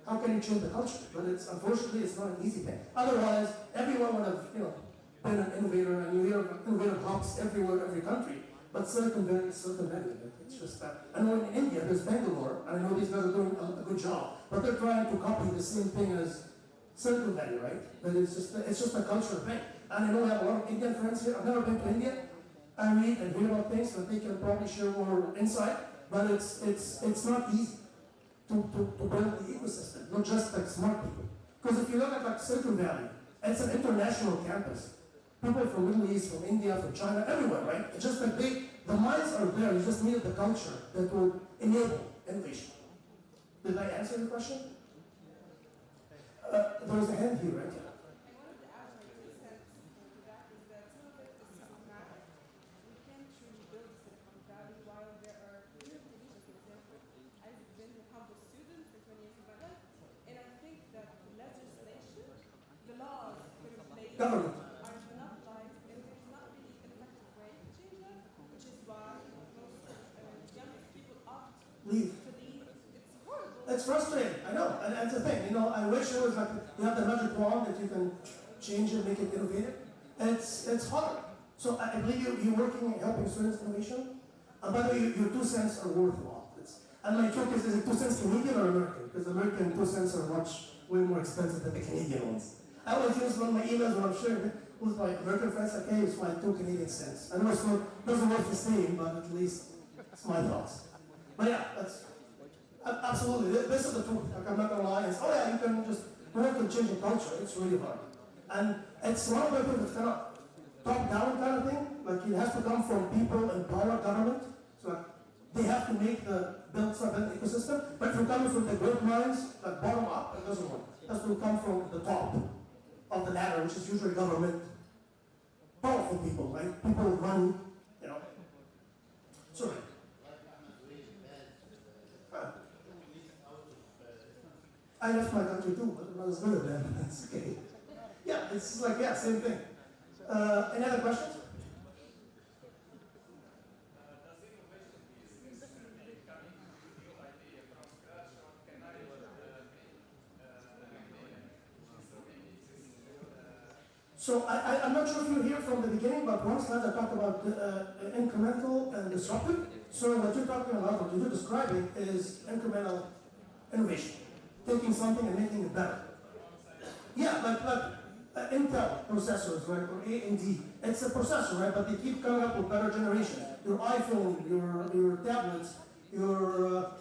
How can you change the culture? But unfortunately it's not an easy thing. Otherwise, everyone would have been an innovator, and you hear of innovative hubs everywhere, every country. But Silicon Valley is Silicon Valley. It's just that. I know in India there's Bangalore, and I know these guys are doing a good job, but they're trying to copy the same thing as Silicon Valley, right? But it's just a cultural thing. And I know we have a lot of Indian friends here. I've never been to India. I read and hear about things, so they can probably share more insight. But it's not easy to build the ecosystem, not just like smart people. Because if you look at like Silicon Valley, it's an international campus. People from Middle East, from India, from China, everywhere, right? It's just like the minds are there, you just need the culture that will enable innovation. Did I answer your question? There was a hand here, right? Government. Are not like, and there's not really an effective way to change that, which is why most young people opt Leave. to leave. It's horrible. It's frustrating, I know, and that's the thing. I wish it was like you have the magic wand that you can change it, make it innovative. It's hard. So I believe you're working helping students innovation. And by the way, your 2 cents are worth a lot. And my joke is it 2 cents Canadian or American? Because American 2 cents are way more expensive than the Canadian ones. I always use one of my emails when I'm sharing it with my American friends, like, hey, it's my 2 Canadian cents. I know it's not, doesn't work the same, but at least it's my thoughts. But yeah, that's absolutely, this is the truth. Like, I'm not gonna lie, it's, oh yeah, you can just work and change the culture. It's really hard. And it's one of the things that's kind of top-down kind of thing. Like, it has to come from people in power, government. So like, they have to build some ecosystem. But if you're coming from the great minds, like bottom up, it doesn't work. It has to come from the top of the ladder, which is usually government, powerful people, right? People with money, you know. Sorry. I left my country too, but it was good of them. That's okay. Yeah, it's like, yeah, same thing. Any other questions? So I'm not sure if you're here from the beginning, but one slide I talked about incremental and disruptive. So what you're talking about, what you're describing is incremental innovation. Taking something and making it better. Yeah, like Intel processors, right, or AMD. It's a processor, right, but they keep coming up with better generations. Your iPhone, your tablets, your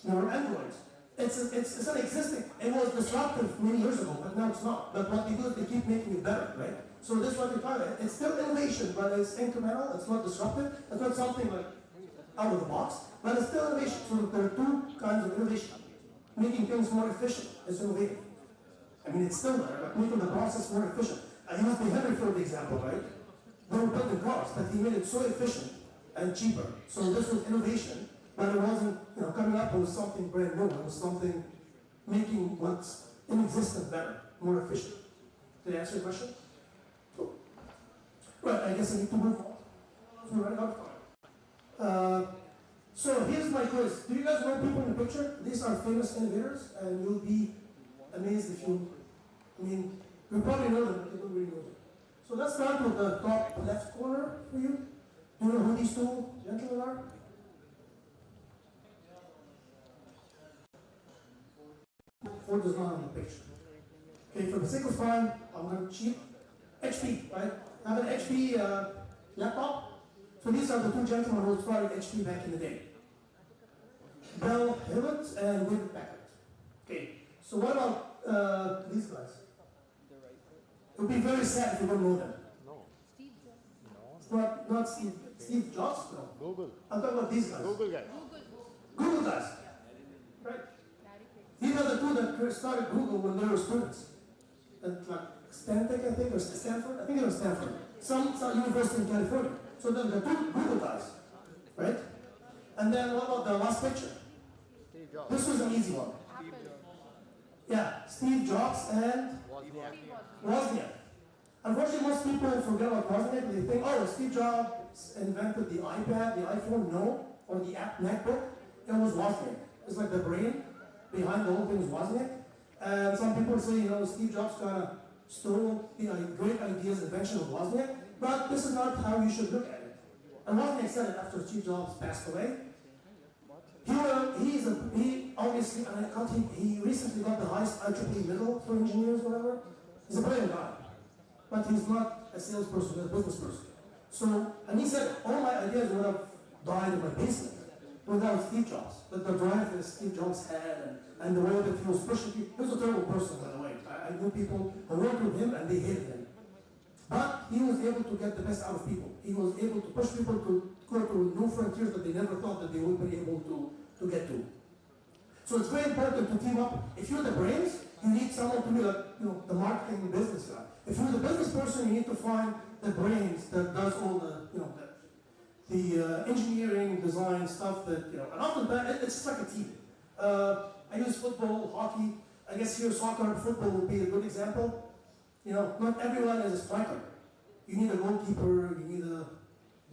Androids. It's an existing. It was disruptive many years ago, but now it's not. But what they do is they keep making it better, right? So this is what they call it. It's still innovation, but it's incremental. It's not disruptive. It's not something like out of the box, but it's still innovation. So there are 2 kinds of innovation. Making things more efficient is innovative. I mean, it's still there, but making the process more efficient. I used the Henry Ford example, right? They were building cars, but he made it so efficient and cheaper. So this was innovation, but it wasn't, coming up with something brand new. It was something making what's in existence better, more efficient. Did I answer your question? Cool. Right, I guess I need to move on. We're running out of time. So here's my quiz. Do you guys know people in the picture? These are famous innovators, and you'll be amazed if you, you probably know them, but you don't really know them. So let's start with the top left corner for you. Do you know who these 2 gentlemen are? Ford is not on the picture. Okay, for the sake of time, I'm going to cheat. HP, right? I have an HP laptop. So these are the 2 gentlemen who started HP back in the day. Bell Hewlett and David Packard. Okay, so what about these guys? It would be very sad if you don't know them. No. It's not Steve Jobs, no. Google. I'm talking about these guys. Google guy. Google guys. Right. These are the 2 that started Google when they were students. At like Stanford, I think, or Stanford? I think it was Stanford. Some university in California. So they're the 2 Google guys. Right? And then what about the last picture? Steve Jobs. This was an easy one. Yeah, Steve Jobs and Wozniak. Unfortunately, most people forget about Wozniak. They think, oh, Steve Jobs invented the iPad, the iPhone. No, or the MacBook. It was Wozniak. It's like the brain behind the whole thing was Wozniak. And some people say, Steve Jobs kind of stole the great ideas, invention of Wozniak. But this is not how you should look at it. And Wozniak said it after Steve Jobs passed away. He obviously, he recently got the highest IEEE medal for engineers, whatever. He's a brilliant guy, but he's not a salesperson, he's a business person. So, and he said, all my ideas would have died in my basement without Steve Jobs. But the drive that Steve Jobs had and the way that he was pushing people, he was a terrible person, by the way. I knew people who worked with him and they hated him. But he was able to get the best out of people. He was able to push people to go to new frontiers that they never thought that they would be able to get to. So it's very important to team up. If you're the brains, you need someone to be the marketing business guy. If you're the business person, you need to find the brains that does all the engineering, design stuff that, and often it's just like a team. I use football, hockey. I guess here soccer, football would be a good example. Not everyone is a striker. You need a goalkeeper, you need a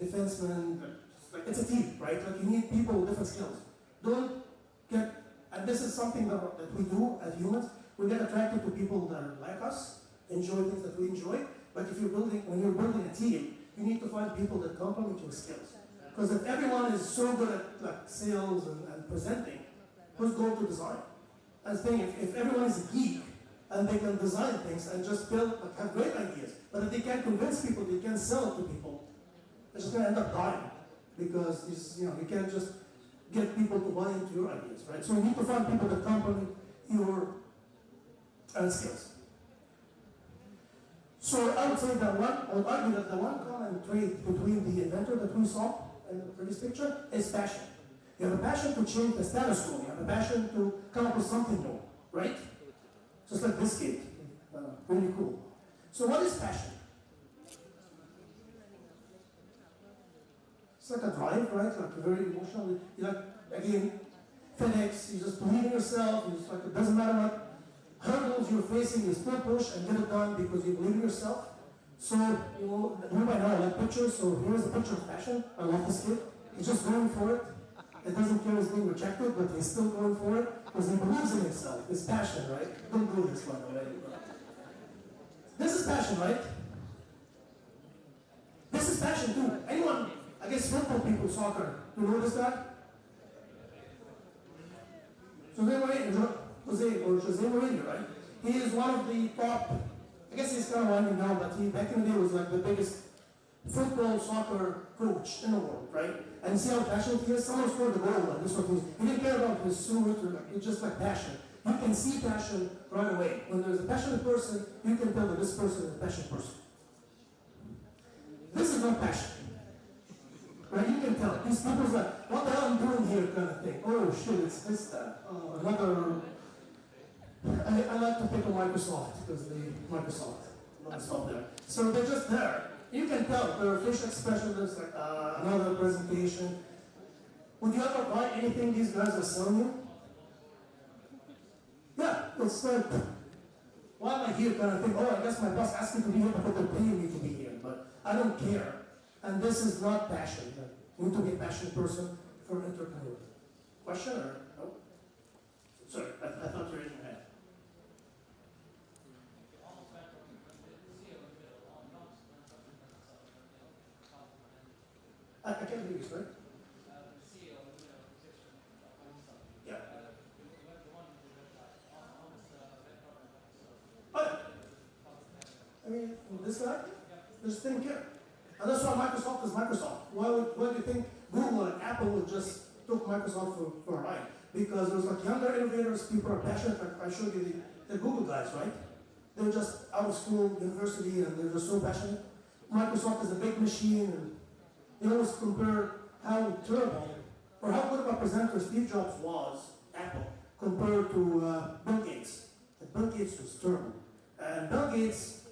defenseman. It's a team, right? Like you need people with different skills. And this is something that we do as humans. We get attracted to people that are like us, enjoy things that we enjoy. But when you're building a team, you need to find people that complement your skills. Because if everyone is so good at like sales and presenting, who's going to design? And the thing, if everyone is a geek and they can design things and just build, like, have great ideas, but if they can't convince people, they can't sell it to people, they're just going to end up dying because you can't just get people to buy into your ideas, right? So you need to find people that complement your skills. So I would say that I would argue that the one common trait between the inventor that we saw in the previous picture is passion. You have a passion to change the status quo. You have a passion to come up with something new, right? Just like this kid. Really cool. So what is passion? It's like a drive, right? Like very emotional. You like, again, FedEx, you just believe in yourself. You just like, it doesn't matter what hurdles you're facing, you still push and get it done because you believe in yourself. So, you by now I like pictures, so here's a picture of passion. I love this kid. He's just going for it. It doesn't care he's being rejected, but he's still going for it because he believes in himself. It's passion, right? Don't do this one already. This is passion, right? This is passion too. Anyone, I guess football people, soccer, you know this guy? Jose Mourinho, right? He is one of the top, I guess he's kind of running now, but he back in the day was like the biggest football, soccer coach in the world, right? And you see how passionate he is? Someone scored the goal, and this one, he didn't care about his suit, or it's just like passion. You can see passion right away. When there's a passionate person, you can tell that this person is a passionate person. This is not passion. Right, you can tell. These people's like, what the hell I'm doing here kind of thing. Oh shit, it's this, that. Oh, another. I like to pick on Microsoft because Microsoft. Let's stop there. So they're just there. You can tell. Their facial expression is like another presentation. Would you ever buy anything these guys are selling you? Yeah, it's like, why am I here kind of thing? Oh, I guess my boss asked me to be here because they're paying me to be here, but I don't care. And this is not passion. You need to be a passionate person for an entrepreneur. Question or no? Sorry, I thought you were in your head. I can't believe this, right? Yeah. Oh, I mean, this guy, just didn't care. And that's why Microsoft is Microsoft. Why do you think Google and Apple would just took Microsoft for a ride? Because there was like younger innovators, people are passionate, like I showed you the Google guys, right? They were just out of school, university, and they're just so passionate. Microsoft is a big machine, and you always compare how terrible or how good of a presenter Steve Jobs was, Apple, compared to Bill Gates. And Bill Gates was terrible. And Bill Gates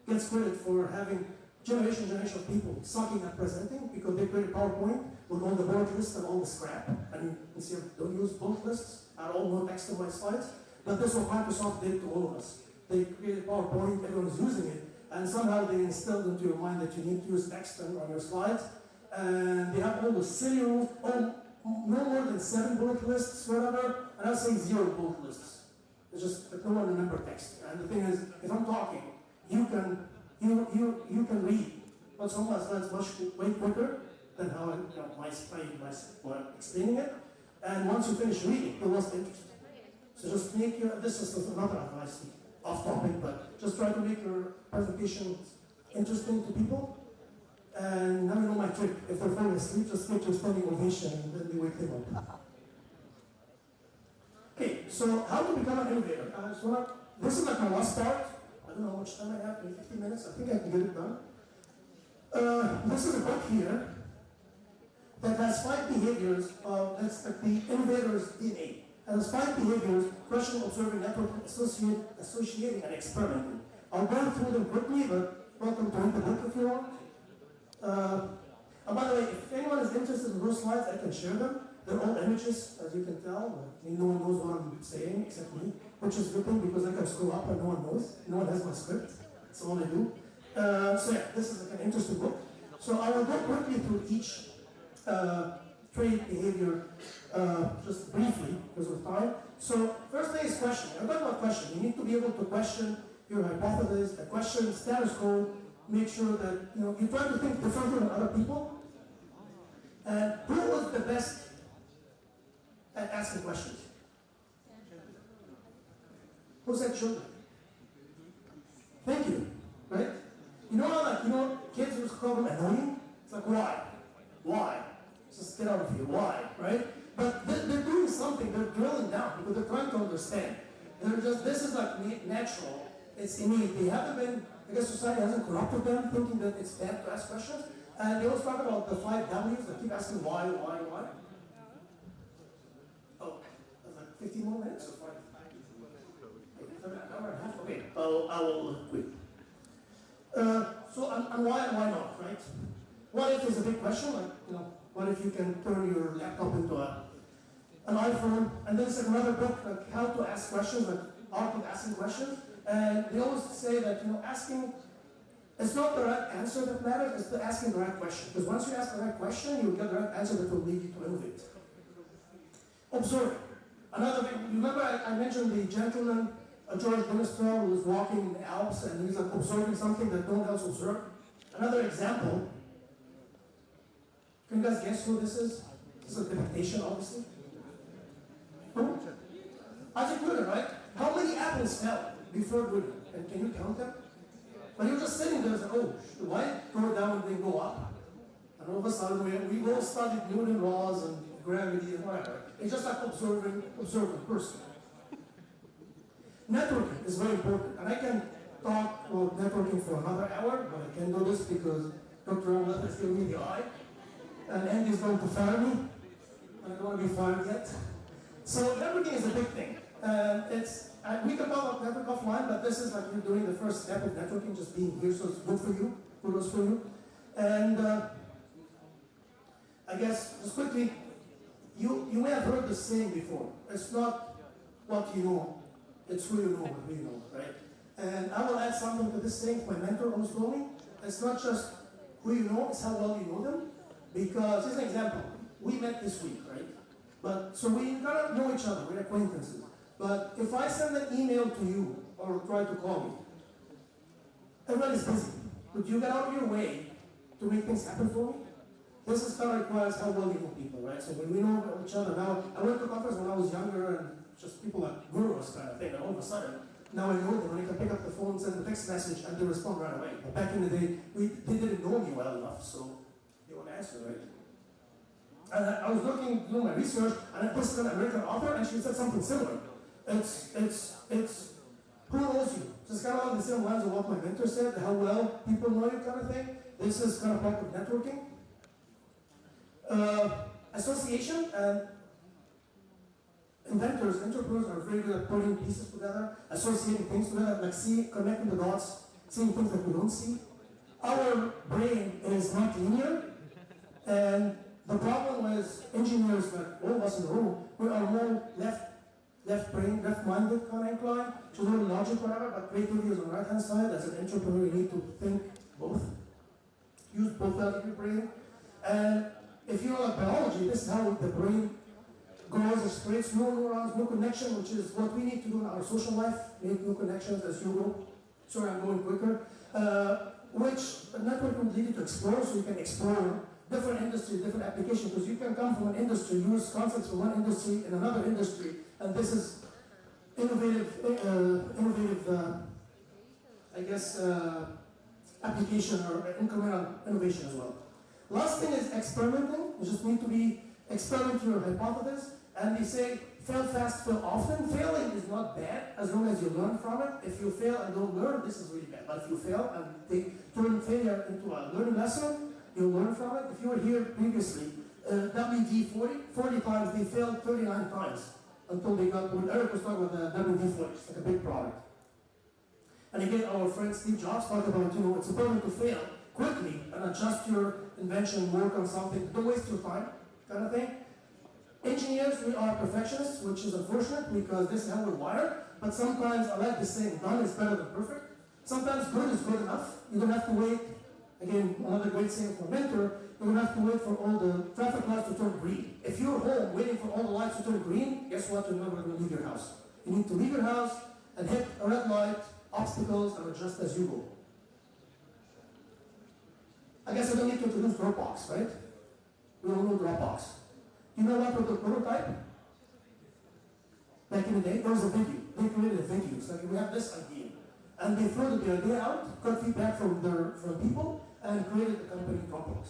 gets credit for having generation of people sucking at presenting because they created PowerPoint with all the bullet lists and all the scrap. And you see, don't use bullet lists at all, no text on my slides. But that's what Microsoft did to all of us. They created PowerPoint, everyone's using it, and somehow they instilled into your mind that you need to use text on your slides. And they have all the silly rules, no more than 7 bullet lists, whatever, and I'll say 0 bullet lists. It's just that no one remembers text. And the thing is, if I'm talking, you can read what's on my slides way quicker than how my explaining it. And once you finish reading, you lost interest. So just make this is another advice, off topic, but just try to make your presentation interesting to people. And now you know my trick. If they're falling asleep, just make your standing ovation and then they wake them up. Okay, so how to become an innovator? This is like my last part. I don't know how much time I have, maybe 15 minutes. I think I can get it done. This is a book here that has 5 behaviors that's like the innovator's DNA. And there's 5 behaviors: questioning, observing, networking, associating, and experimenting. I'll go through them quickly, but welcome to read the book if you want. And by the way, if anyone is interested in those slides, I can share them. They're all images, as you can tell. No one knows what I'm saying except me, which is a good thing because I can scroll up and no one knows. No one has my script. That's all I do. So yeah, this is like an interesting book. So I will go quickly through each trait behavior just briefly because of time. So first thing is questioning. I'm talking about questioning. You need to be able to question your hypothesis, the question status quo. Make sure that you try to think differently than other people. And who was the best at asking questions? Who said children? Thank you, right? You know how, like, kids who call them annoying? It's like, why? Why? Just get out of here, why, right? But they're doing something, they're drilling down because they're trying to understand. This is like natural, it's innate. They haven't been, I guess society hasn't corrupted them thinking that it's bad to ask questions. And they always talk about the 5 W's, they keep asking why? Oh, that's like 15 more minutes or 5? An hour and a half? Okay, I will quit. So, and why not, right? What if is a big question, like, what if you can turn your laptop into an iPhone? And then there's another book, like how to ask questions, like art of asking questions. And they always say that, asking, it's not the right answer that matters, it's the asking the right question. Because once you ask the right question, you'll get the right answer that will lead you to innovate. Observing. Another thing, you remember I mentioned the gentleman, George Dinistrel, who was walking in the Alps and he's like observing something that no one else observed. Another example, can you guys guess who this is? This is a depiction, obviously. Who? Isaac Newton, right? How many apples fell before Newton? And can you count them? But he was just sitting there and said, oh, why go down and then go up? And all of a sudden, we all studied Newton laws and gravity and whatever. It's just like observing a person. Networking is very important. And I can talk about networking for another hour, but I can't do this because Dr. Ola is giving me the eye. And Andy's going to fire me. I don't want to be fired yet. So networking is a big thing. We can talk about network offline, but this is like you're doing the first step of networking, just being here, so it's good for you, kudos for you. And I guess, just quickly, you may have heard the saying before. It's not what you know, it's who you know what we know, right? And I will add something to this saying, my mentor always told me. It's not just who you know, it's how well you know them. Because, here's an example. We met this week, right? But, so we gotta know each other, we're acquaintances. But if I send an email to you, or try to call you, everybody's busy. But you get out of your way to make things happen for me? This is kind of requires how well you know people, right? So when we know each other now, I went to a conference when I was younger, and just people like gurus kind of thing, and all of a sudden, now I know them, and I can pick up the phone, send a text message, and they respond right away. But back in the day, they didn't know me well enough, so they won't answer, right? And I was doing my research, and I posted an American author, and she said something similar. It's who knows you? Just kind of along the same lines of what my mentor said, how well people know you kind of thing. This is kind of part of networking. Association, and inventors, entrepreneurs are very good at putting pieces together, associating things together, like connecting the dots, seeing things that we don't see. Our brain is not linear, and the problem with engineers, like all of us in the room, we are more left-minded kind of inclined, to learn logic, whatever, but creativity is on the right-hand side. As an entrepreneur, you need to think both. Use both sides of your brain. And if you know like biology, this is how the brain grows, it creates new neurons, new connection, which is what we need to do in our social life, make new connections as you go. Sorry, I'm going quicker. Which network will lead you to explore, so you can explore different industries, different applications, because you can come from an industry, use concepts from one industry in another industry, and this is innovative, I guess, application or incremental innovation as well. Last thing is experimenting. You just need to experiment your hypothesis, and they say fail fast, fail often. Failing is not bad as long as you learn from it. If you fail and don't learn, this is really bad. But if you fail and turn failure into a learning lesson, you'll learn from it. If you were here previously, WD-40, 40 times, they failed 39 times until they got, when Eric was talking about the WD-40, it's like a big product. And again, our friend Steve Jobs talked about, it's important to fail quickly and adjust your invention, work on something, don't waste your time, kind of thing. Engineers, we are perfectionists, which is unfortunate because this is how we're wired, but sometimes I like this saying, done is better than perfect. Sometimes good is good enough. You don't have to wait. Again, another great saying from a mentor, you don't have to wait for all the traffic lights to turn green. If you're home waiting for all the lights to turn green, guess what? You're never going to leave your house. You need to leave your house and hit a red light, obstacles, and adjust as you go. I guess I don't need to introduce Dropbox, right? We all know Dropbox. You know what was the prototype? Back in the day, there was a video. They created a video. It's like, we have this idea. And they floated the idea out, got feedback from people, and created the company Dropbox.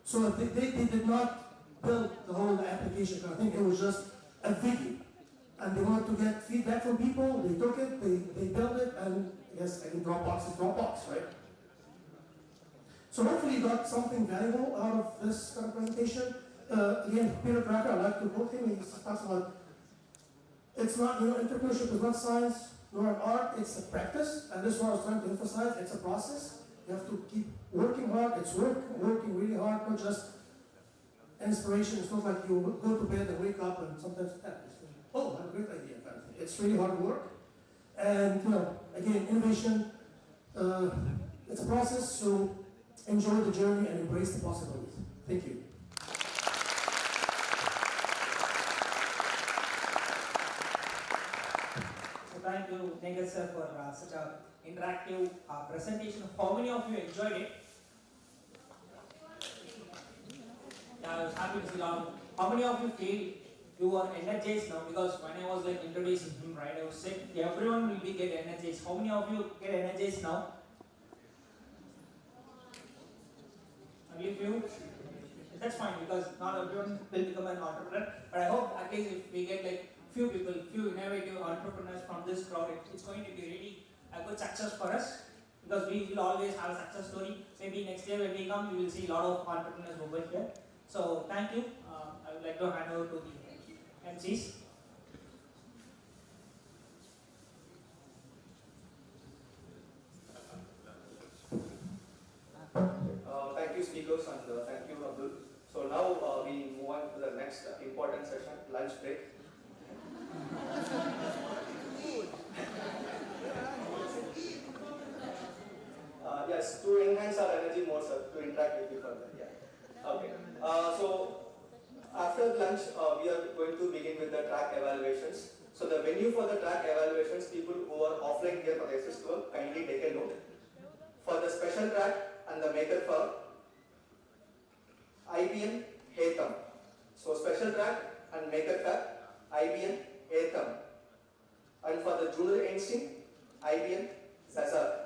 So they did not build the whole application kind of thing. It was just a video. And they wanted to get feedback from people. They took it, they built it, and yes, I think Dropbox is Dropbox, right? So hopefully you got something valuable out of this kind of presentation. Again, Peter Drucker, I like to quote him. He talks about, it's not, entrepreneurship is not science nor an art, it's a practice. And this is what I was trying to emphasize. It's a process. You have to keep working hard. It's working really hard, not just inspiration. It's not like you go to bed and wake up and sometimes, oh, I have a great idea. Kind of thing. It's really hard work. And, again, innovation, it's a process, so enjoy the journey and embrace the possibilities. Thank you. Thank you, Negat sir, for such an interactive presentation. How many of you enjoyed it? Yeah, I was happy to see that. How many of you feel you are energized now? Because when I was like introducing him, right, I was saying everyone will be get energized. How many of you get energized now? Only few. That's fine because not everyone will become an entrepreneur. But I hope at least if we get like few people, few innovative entrepreneurs from this crowd, it's going to be really a good success for us because we will always have a success story. Maybe next year when we come, we will see a lot of entrepreneurs over here. So thank you. I would like to hand over to the MCs. Thank you, speakers, and thank you, Abdul. So now we move on to the next important session, lunch break. Yes, to enhance our energy more, sir, to interact with you further. Yeah. Okay. So after lunch, we are going to begin with the track evaluations. So the venue for the track evaluations, people who are offline here for the YESIST12, kindly take a note. For the special track and the maker for IBM Hatham. So special track and maker for IBM Hatham. And for the junior Einstein, IBM Zazar.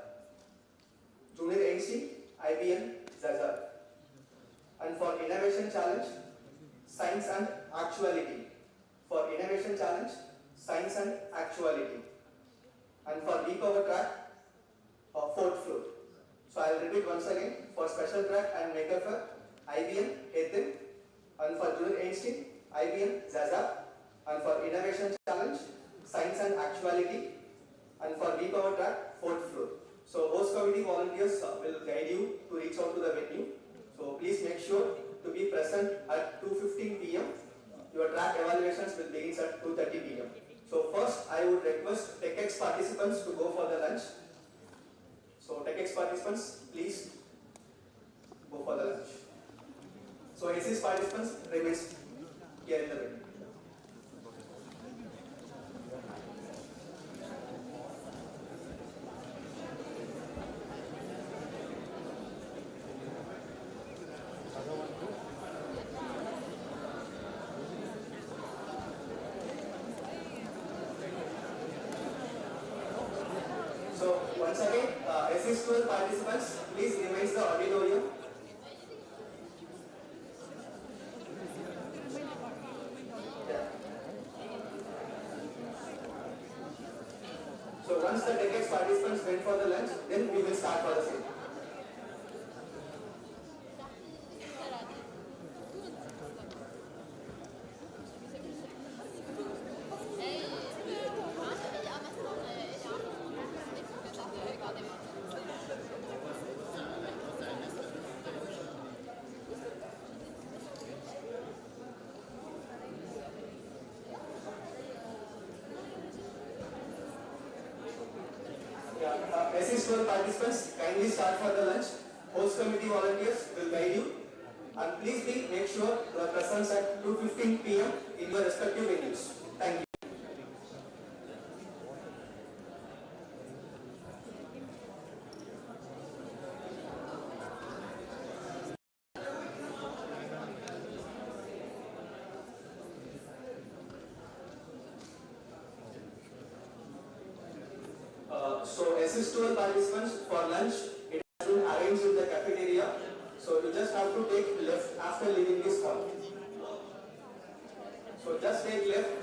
Junior Einstein, IBM Zazar. And for innovation challenge, science and actuality. For innovation challenge, science and actuality. And for V-power track, fourth floor. So I will repeat once again. For special track and maker for IBM Hatham. And for junior Einstein, IBM Zazar. And for innovation challenge, science and actuality. And for V-power track, fourth floor. So host committee volunteers will guide you to reach out to the venue. So please make sure to be present at 2:15 p.m. Your track evaluations will begin at 2:30 p.m. So first I would request TechX participants to go for the lunch. So TechX participants, please go for the lunch. So YESIST participants remains here in the venue. So once again, YESIST12 participants, please remain the auditorium. So once the TechX participants went for the lunch, then we will start for the same. YESIST12 participants, kindly start for the lunch. Host committee volunteers will guide you. And please make sure you are present at 2:15 p.m. in your respective venues. Thank you. YESIST12 participants for lunch. It has been arranged in the cafeteria. So you just have to take left after leaving this hall. So just take left